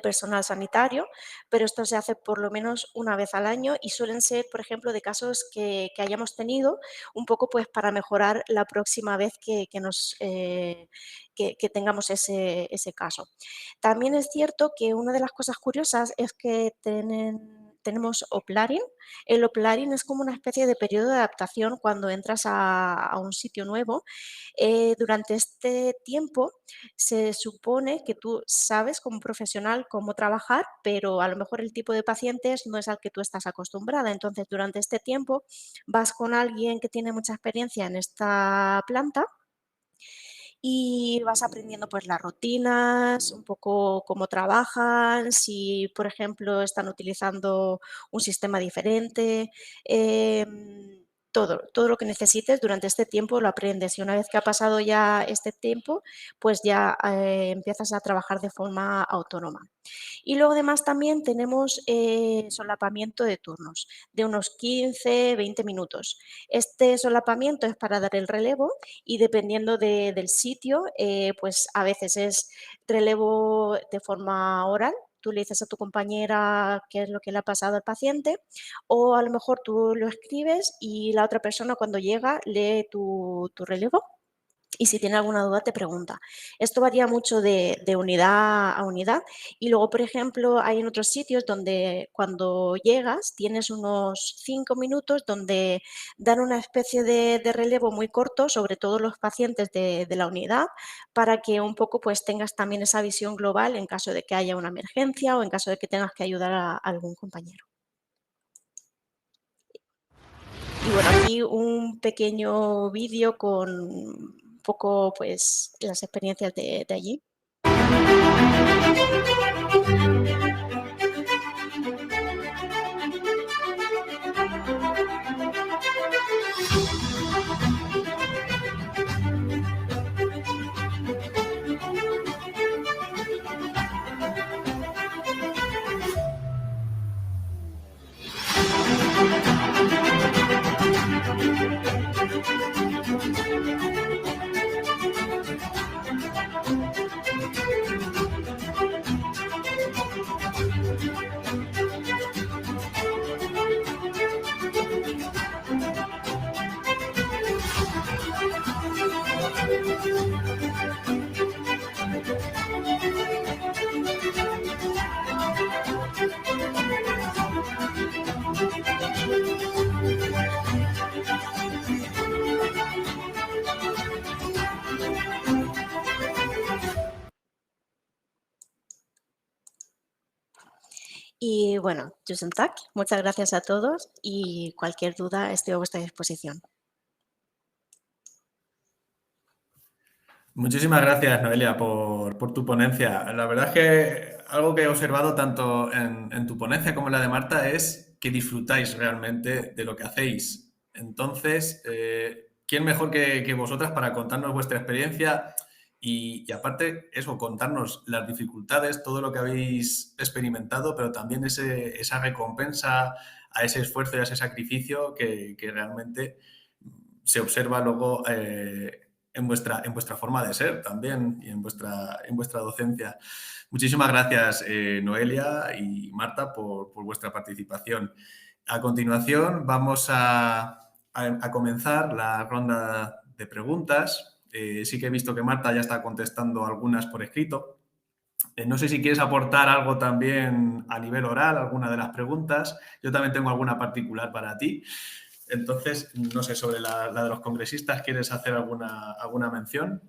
personal sanitario, pero esto se hace por lo menos una vez al año y suelen ser, por ejemplo, de casos que hayamos tenido, un poco pues para mejorar la próxima vez que tengamos ese caso. También es cierto que una de las cosas curiosas es que tenemos Oplaring. El Oplaring es como una especie de periodo de adaptación cuando entras a un sitio nuevo. Durante este tiempo se supone que tú sabes como profesional cómo trabajar, pero a lo mejor el tipo de pacientes no es al que tú estás acostumbrada. Entonces, durante este tiempo vas con alguien que tiene mucha experiencia en esta planta y vas aprendiendo pues las rutinas, un poco cómo trabajan, si por ejemplo están utilizando un sistema diferente, todo lo que necesites durante este tiempo lo aprendes y una vez que ha pasado ya este tiempo, pues ya empiezas a trabajar de forma autónoma. Y luego además también tenemos solapamiento de turnos de unos 15, 20 minutos. Este solapamiento es para dar el relevo y dependiendo del sitio, pues a veces es relevo de forma oral. Tú le dices a tu compañera qué es lo que le ha pasado al paciente o a lo mejor tú lo escribes y la otra persona cuando llega lee tu relevo y si tiene alguna duda te pregunta. Esto varía mucho de unidad a unidad y luego, por ejemplo, hay en otros sitios donde cuando llegas tienes unos 5 minutos donde dan una especie de relevo muy corto sobre todos los pacientes de la unidad para que un poco pues tengas también esa visión global en caso de que haya una emergencia o en caso de que tengas que ayudar a algún compañero. Y bueno, aquí un pequeño vídeo con un poco pues las experiencias de allí. Y bueno, Tusen Tak, muchas gracias a todos y cualquier duda estoy a vuestra disposición. Muchísimas gracias, Noelia, por tu ponencia. La verdad es que algo que he observado tanto en tu ponencia como en la de Marta es que disfrutáis realmente de lo que hacéis. Entonces, ¿quién mejor que vosotras para contarnos vuestra experiencia y aparte eso, contarnos las dificultades, todo lo que habéis experimentado, pero también esa recompensa a ese esfuerzo y a ese sacrificio que realmente se observa luego en vuestra forma de ser también y en vuestra docencia. Muchísimas gracias, Noelia y Marta, por vuestra participación. A continuación, vamos a comenzar la ronda de preguntas. Sí que he visto que Marta ya está contestando algunas por escrito. No sé si quieres aportar algo también a nivel oral, alguna de las preguntas. Yo también tengo alguna particular para ti. Entonces, no sé, sobre la de los congresistas, ¿quieres hacer alguna mención?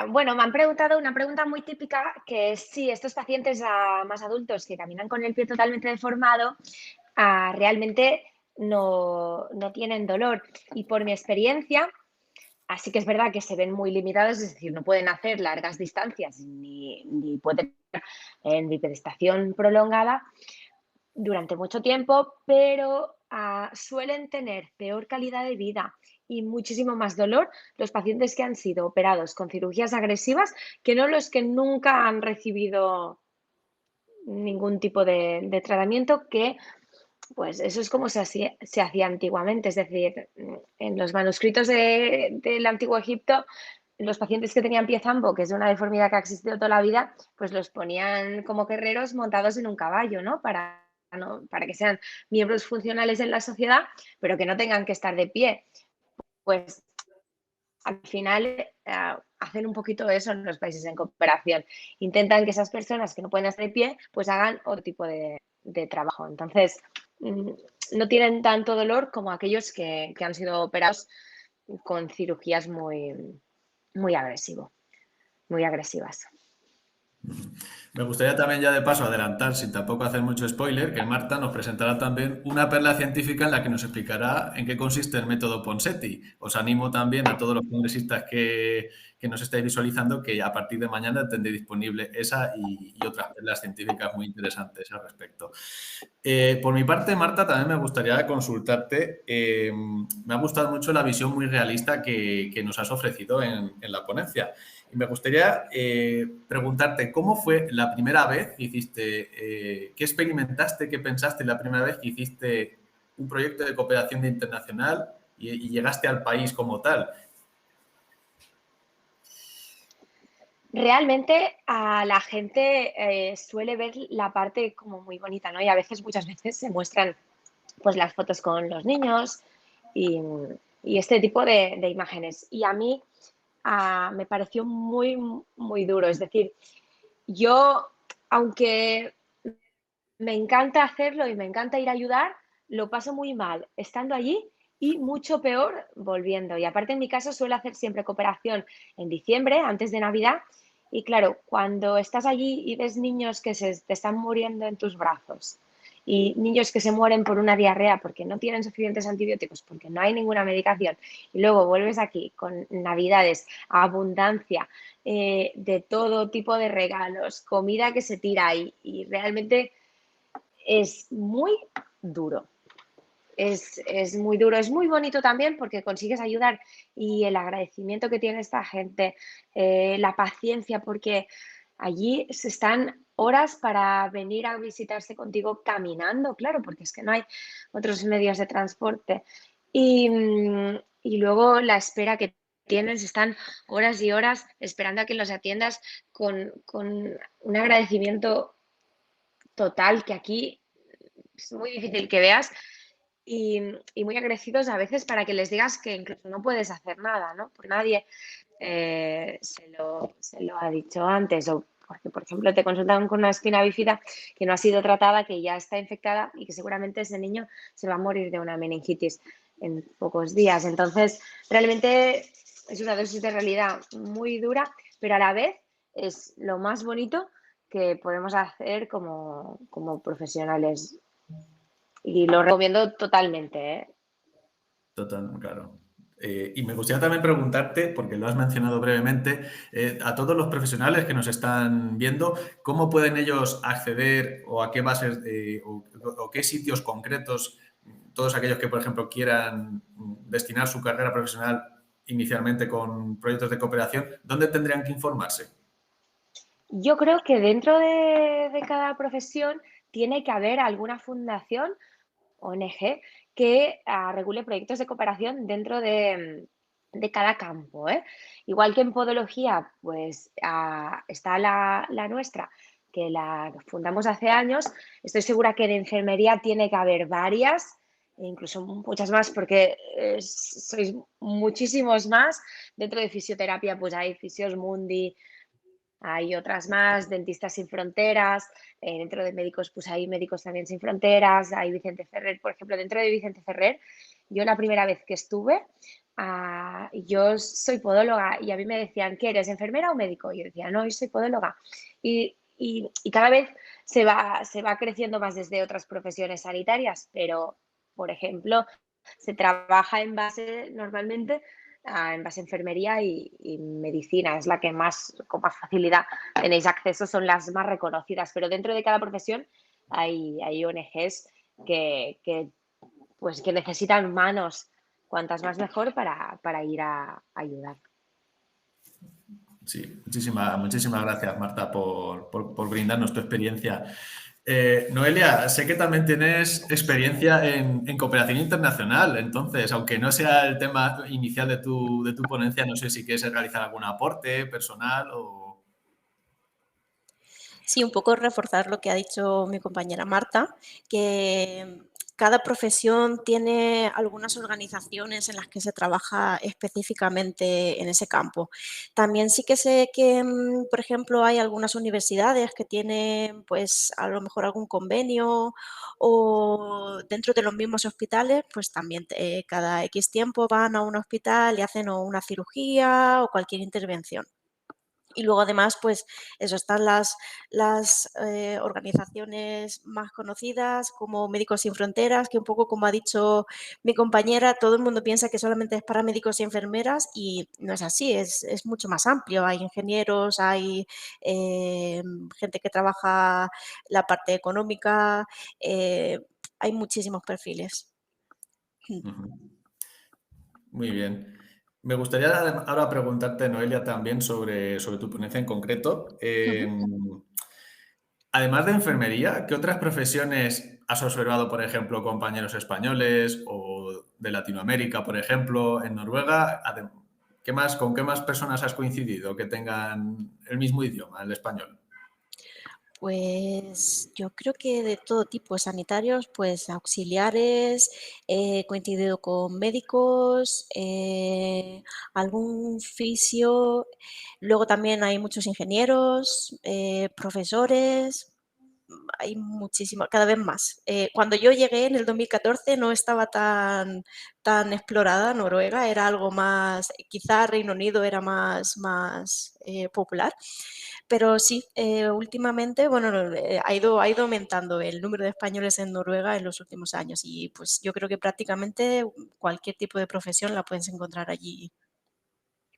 Bueno, me han preguntado una pregunta muy típica, que es si estos pacientes más adultos que caminan con el pie totalmente deformado realmente no tienen dolor. Y por mi experiencia, así que es verdad que se ven muy limitados, es decir, no pueden hacer largas distancias ni pueden en bipedestación prolongada durante mucho tiempo, pero suelen tener peor calidad de vida y muchísimo más dolor los pacientes que han sido operados con cirugías agresivas que no los que nunca han recibido ningún tipo de tratamiento, que pues eso es como se hacía antiguamente. Es decir, en los manuscritos del Antiguo Egipto, los pacientes que tenían pie zambo, que es una deformidad que ha existido toda la vida, pues los ponían como guerreros montados en un caballo, ¿no? Para que sean miembros funcionales en la sociedad, pero que no tengan que estar de pie. Pues al final hacen un poquito eso en los países en cooperación. Intentan que esas personas que no pueden estar de pie, pues hagan otro tipo de trabajo. Entonces, no tienen tanto dolor como aquellos que han sido operados con cirugías muy agresivas. Me gustaría también ya de paso adelantar, sin tampoco hacer mucho spoiler, que Marta nos presentará también una perla científica en la que nos explicará en qué consiste el método Ponseti. Os animo también a todos los congresistas que nos estáis visualizando que a partir de mañana tendré disponible esa y otras perlas científicas muy interesantes al respecto. Por mi parte, Marta, también me gustaría consultarte. Me ha gustado mucho la visión muy realista que nos has ofrecido en la ponencia. Y me gustaría preguntarte, ¿cómo fue la primera vez que hiciste, qué experimentaste, qué pensaste la primera vez que hiciste un proyecto de cooperación internacional y llegaste al país como tal? Realmente a la gente suele ver la parte como muy bonita, ¿no? Y muchas veces se muestran pues las fotos con los niños y, este tipo de imágenes. Y a mí me pareció muy, muy duro. Es decir, yo, aunque me encanta hacerlo y me encanta ir a ayudar, lo paso muy mal estando allí y mucho peor volviendo. Y aparte, en mi caso, suelo hacer siempre cooperación en diciembre, antes de Navidad. Y claro, cuando estás allí y ves niños que te están muriendo en tus brazos y niños que se mueren por una diarrea porque no tienen suficientes antibióticos, porque no hay ninguna medicación, y luego vuelves aquí con Navidades, abundancia, de todo tipo de regalos, comida que se tira y realmente es muy duro. Es muy duro, es muy bonito también porque consigues ayudar y el agradecimiento que tiene esta gente, la paciencia, porque allí se están horas para venir a visitarse contigo caminando, claro, porque es que no hay otros medios de transporte. Y luego la espera que tienes, están horas y horas esperando a que los atiendas con un agradecimiento total que aquí es muy difícil que veas y muy agradecidos a veces para que les digas que incluso no puedes hacer nada, ¿no? Porque nadie se lo ha dicho antes, o porque, por ejemplo, te consultan con una espina bífida que no ha sido tratada, que ya está infectada y que seguramente ese niño se va a morir de una meningitis en pocos días. Entonces, realmente es una dosis de realidad muy dura, pero a la vez es lo más bonito que podemos hacer como profesionales. Y lo recomiendo totalmente, ¿eh? Total, claro. Y me gustaría también preguntarte, porque lo has mencionado brevemente, a todos los profesionales que nos están viendo, ¿cómo pueden ellos acceder o a qué bases o qué sitios concretos, todos aquellos que, por ejemplo, quieran destinar su carrera profesional inicialmente con proyectos de cooperación, ¿dónde tendrían que informarse? Yo creo que dentro de cada profesión tiene que haber alguna fundación, ONG, que regule proyectos de cooperación dentro de cada campo, ¿eh? Igual que en podología, pues está la nuestra, que la fundamos hace años. Estoy segura que en enfermería tiene que haber varias, e incluso muchas más, porque sois muchísimos más. Dentro de fisioterapia, pues hay Fisios Mundi, hay otras más, Dentistas Sin Fronteras, dentro de médicos pues hay Médicos También Sin Fronteras, hay Vicente Ferrer, por ejemplo, dentro de Vicente Ferrer, yo la primera vez que estuve, yo soy podóloga y a mí me decían, ¿qué eres, enfermera o médico? Y yo decía, no, yo soy podóloga. Y cada vez se va creciendo más desde otras profesiones sanitarias, pero, por ejemplo, se trabaja en base normalmente en base a enfermería y medicina, es la que más, con más facilidad tenéis acceso, son las más reconocidas, pero dentro de cada profesión hay ONGs pues, que necesitan manos, cuantas más mejor, para ir a ayudar. Sí, muchísimas gracias, Marta, por brindarnos tu experiencia. Noelia, sé que también tienes experiencia en cooperación internacional, entonces, aunque no sea el tema inicial de tu ponencia, no sé si quieres realizar algún aporte personal o... Sí, un poco reforzar lo que ha dicho mi compañera Marta, que cada profesión tiene algunas organizaciones en las que se trabaja específicamente en ese campo. También sí que sé que, por ejemplo, hay algunas universidades que tienen, pues, a lo mejor algún convenio, o dentro de los mismos hospitales, pues también cada X tiempo van a un hospital y hacen o una cirugía o cualquier intervención. Y luego además, pues eso, están las organizaciones más conocidas como Médicos Sin Fronteras, que un poco como ha dicho mi compañera, todo el mundo piensa que solamente es para médicos y enfermeras y no es así, es mucho más amplio. Hay ingenieros, hay gente que trabaja la parte económica, hay muchísimos perfiles. Ujú. Muy bien. Me gustaría ahora preguntarte, Noelia, también sobre tu ponencia en concreto. Además de enfermería, ¿qué otras profesiones has observado, por ejemplo, compañeros españoles o de Latinoamérica, por ejemplo, en Noruega? ¿Con qué más personas has coincidido que tengan el mismo idioma, el español? Pues yo creo que de todo tipo, sanitarios, pues auxiliares, he coincidido con médicos, algún fisio, luego también hay muchos ingenieros, profesores, hay muchísimo, cada vez más. Cuando yo llegué en el 2014 no estaba tan explorada Noruega, era algo más, quizá Reino Unido era más popular, pero sí, últimamente, bueno, ha ido aumentando el número de españoles en Noruega en los últimos años y pues yo creo que prácticamente cualquier tipo de profesión la puedes encontrar allí.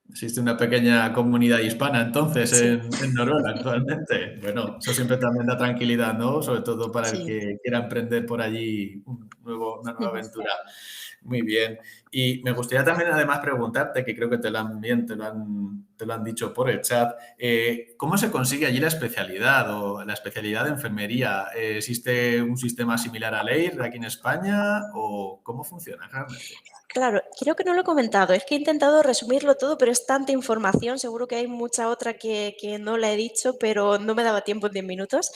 Existe una pequeña comunidad hispana entonces Sí, en Noruega actualmente. Bueno, eso siempre también da tranquilidad, ¿no? Sobre todo para el sí. que quiera emprender por allí una nueva aventura. Muy bien. Y me gustaría también además preguntarte, que creo que bien te lo han dicho por el chat, ¿cómo se consigue allí la especialidad o la especialidad de enfermería? ¿Existe un sistema similar al EIR aquí en España o cómo funciona realmente? Claro, creo que no lo he comentado, es que he intentado resumirlo todo, pero es tanta información, seguro que hay mucha otra que no la he dicho, pero no me daba tiempo en 10 minutos.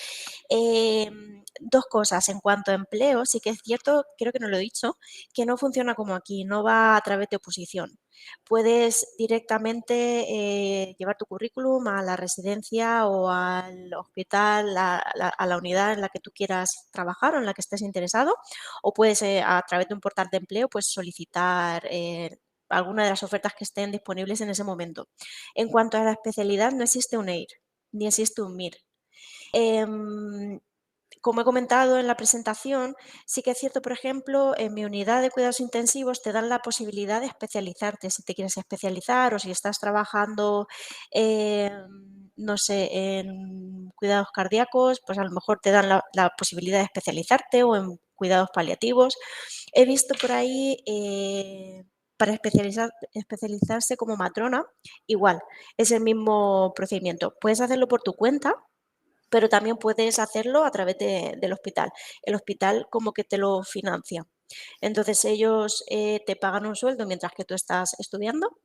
Dos cosas, en cuanto a empleo, sí que es cierto, creo que no lo he dicho, que no funciona como aquí, no va a través de oposición. Puedes directamente llevar tu currículum a la residencia o al hospital, a la unidad en la que tú quieras trabajar o en la que estés interesado, o puedes a través de un portal de empleo pues solicitar alguna de las ofertas que estén disponibles en ese momento. En cuanto a la especialidad, no existe un EIR ni existe un MIR. Como he comentado en la presentación, sí que es cierto, por ejemplo, en mi unidad de cuidados intensivos te dan la posibilidad de especializarte si te quieres especializar o si estás trabajando, no sé, en cuidados cardíacos, pues a lo mejor te dan la posibilidad de especializarte o en cuidados paliativos. He visto por ahí para especializarse como matrona, igual, es el mismo procedimiento. Puedes hacerlo por tu cuenta, pero también puedes hacerlo a través del hospital. El hospital como que te lo financia. Entonces ellos te pagan un sueldo mientras que tú estás estudiando,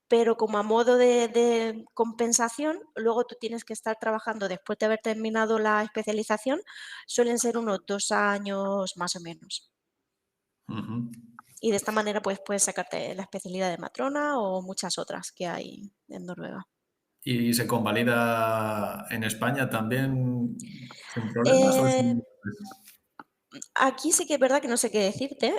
pero como a modo de compensación, luego tú tienes que estar trabajando después de haber terminado la especialización, suelen ser unos 2 años más o menos. Ujú. Y de esta manera pues puedes sacarte la especialidad de matrona o muchas otras que hay en Noruega. ¿Y se convalida en España también sin problemas o es Eh, un... Aquí sí que es verdad que no sé qué decirte.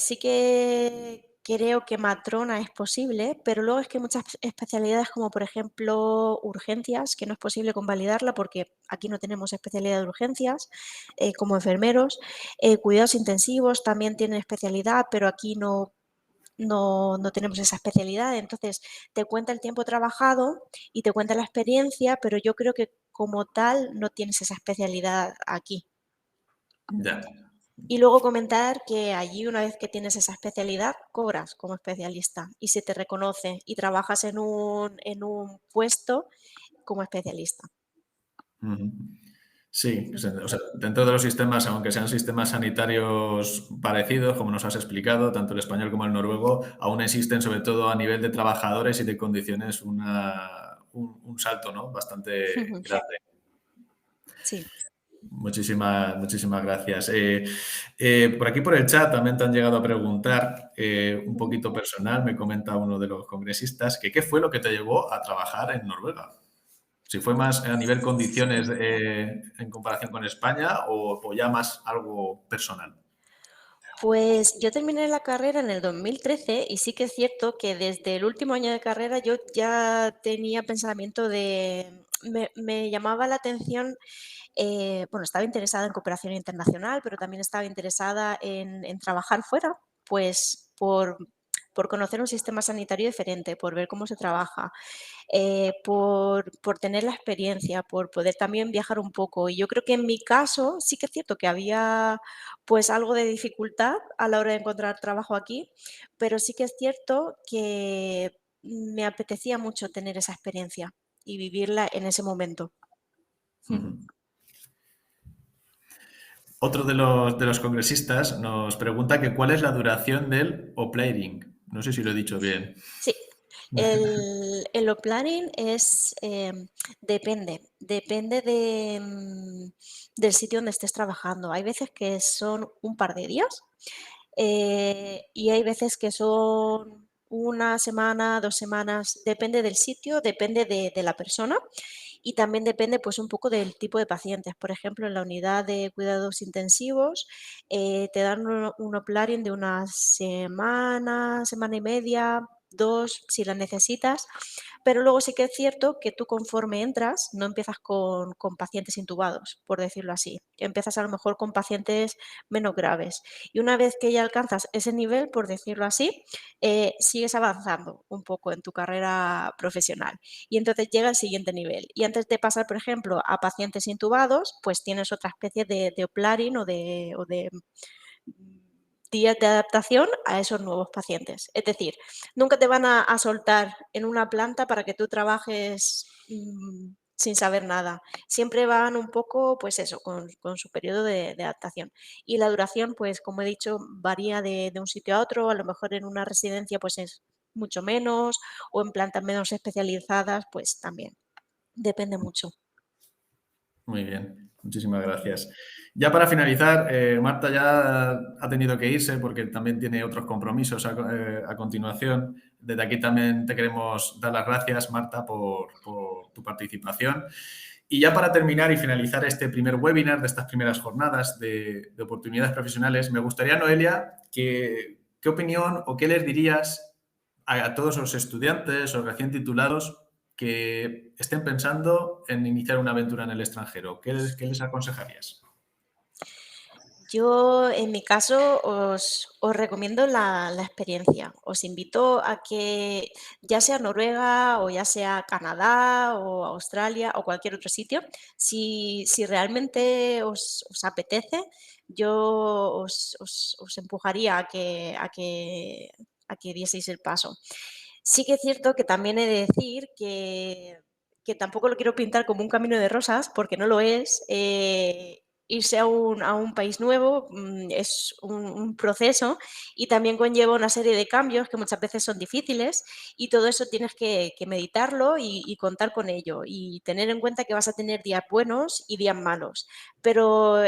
Sí que creo que matrona es posible, pero luego es que hay muchas especialidades como por ejemplo urgencias, que no es posible convalidarla porque aquí no tenemos especialidad de urgencias como enfermeros. Cuidados intensivos también tienen especialidad, pero aquí no tenemos esa especialidad. Entonces te cuenta el tiempo trabajado y te cuenta la experiencia, pero yo creo que como tal no tienes esa especialidad aquí. Ya. Y luego comentar que allí una vez que tienes esa especialidad, cobras como especialista y se te reconoce y trabajas en un puesto como especialista. Ujú. Sí, o sea, dentro de los sistemas, aunque sean sistemas sanitarios parecidos, como nos has explicado, tanto el español como el noruego, aún existen, sobre todo a nivel de trabajadores y de condiciones, un salto, ¿no? Bastante grande. Sí. Muchísimas gracias. Por aquí por el chat también te han llegado a preguntar, un poquito personal, me comenta uno de los congresistas, que qué fue lo que te llevó a trabajar en Noruega. Si fue más a nivel condiciones en comparación con España o ya más algo personal. Pues yo terminé la carrera en el 2013 y sí que es cierto que desde el último año de carrera yo ya tenía pensamiento me llamaba la atención, bueno, estaba interesada en cooperación internacional, pero también estaba interesada en trabajar fuera, pues por conocer un sistema sanitario diferente, por ver cómo se trabaja, por tener la experiencia, por poder también viajar un poco. Y yo creo que en mi caso sí que es cierto que había pues algo de dificultad a la hora de encontrar trabajo aquí, pero sí que es cierto que me apetecía mucho tener esa experiencia y vivirla en ese momento. Ujú. Otro de los congresistas nos pregunta que cuál es la duración del opleiding. No sé si lo he dicho bien. Sí, el O-Planning es, depende del sitio donde estés trabajando. Hay veces que son un par de días y hay veces que son una semana, 2 semanas, depende del sitio, depende de la persona y también depende pues un poco del tipo de pacientes. Por ejemplo, en la unidad de cuidados intensivos te dan un O-Planning de una semana, semana y media, 2 si la necesitas, pero luego sí que es cierto que tú conforme entras no empiezas con pacientes intubados, por decirlo así. Empiezas a lo mejor con pacientes menos graves y una vez que ya alcanzas ese nivel, por decirlo así, sigues avanzando un poco en tu carrera profesional y entonces llega al siguiente nivel. Y antes de pasar, por ejemplo, a pacientes intubados, pues tienes otra especie de O-Planning o de días de adaptación a esos nuevos pacientes. Es decir, nunca te van a soltar en una planta para que tú trabajes sin saber nada. Siempre van un poco, pues eso, con su periodo de adaptación. Y la duración, pues como he dicho, varía de un sitio a otro. A lo mejor en una residencia pues es mucho menos o en plantas menos especializadas, pues también. Depende mucho. Muy bien, muchísimas gracias. Ya para finalizar, Marta ya ha tenido que irse porque también tiene otros compromisos a continuación. Desde aquí también te queremos dar las gracias, Marta, por tu participación. Y ya para terminar y finalizar este primer webinar de estas primeras jornadas de oportunidades profesionales, me gustaría, Noelia, ¿qué opinión o qué les dirías a todos los estudiantes o recién titulados que estén pensando en iniciar una aventura en el extranjero? ¿Qué les aconsejarías? Yo, en mi caso, os recomiendo la experiencia. Os invito a que, ya sea Noruega o ya sea Canadá o Australia o cualquier otro sitio, si realmente os apetece, yo os empujaría a que dieseis el paso. Sí que es cierto que también he de decir que tampoco lo quiero pintar como un camino de rosas, porque no lo es. Irse a un país nuevo es un proceso y también conlleva una serie de cambios que muchas veces son difíciles y todo eso tienes que meditarlo y contar con ello y tener en cuenta que vas a tener días buenos y días malos. Pero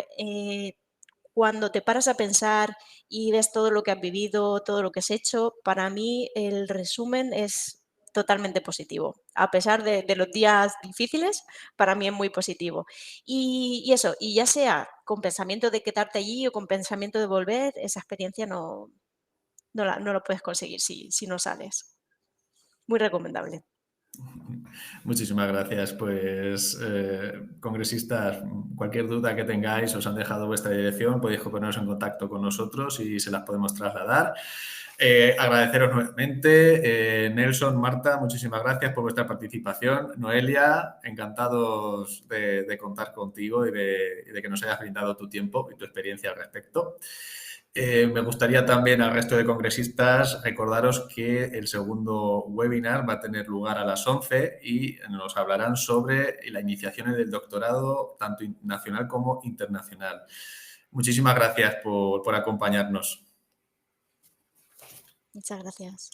cuando te paras a pensar y ves todo lo que has vivido, todo lo que has hecho, para mí el resumen es totalmente positivo. A pesar de los días difíciles, para mí es muy positivo. Y eso, y ya sea con pensamiento de quedarte allí o con pensamiento de volver, esa experiencia no lo puedes conseguir si no sales. Muy recomendable. Muchísimas gracias. Pues, congresistas, cualquier duda que tengáis, os han dejado vuestra dirección, podéis poneros en contacto con nosotros y se las podemos trasladar. Agradeceros nuevamente. Nelson, Marta, muchísimas gracias por vuestra participación. Noelia, encantados de contar contigo y de que nos hayas brindado tu tiempo y tu experiencia al respecto. Me gustaría también al resto de congresistas recordaros que el segundo webinar va a tener lugar a las 11 y nos hablarán sobre la iniciación del doctorado tanto nacional como internacional. Muchísimas gracias por acompañarnos. Muchas gracias.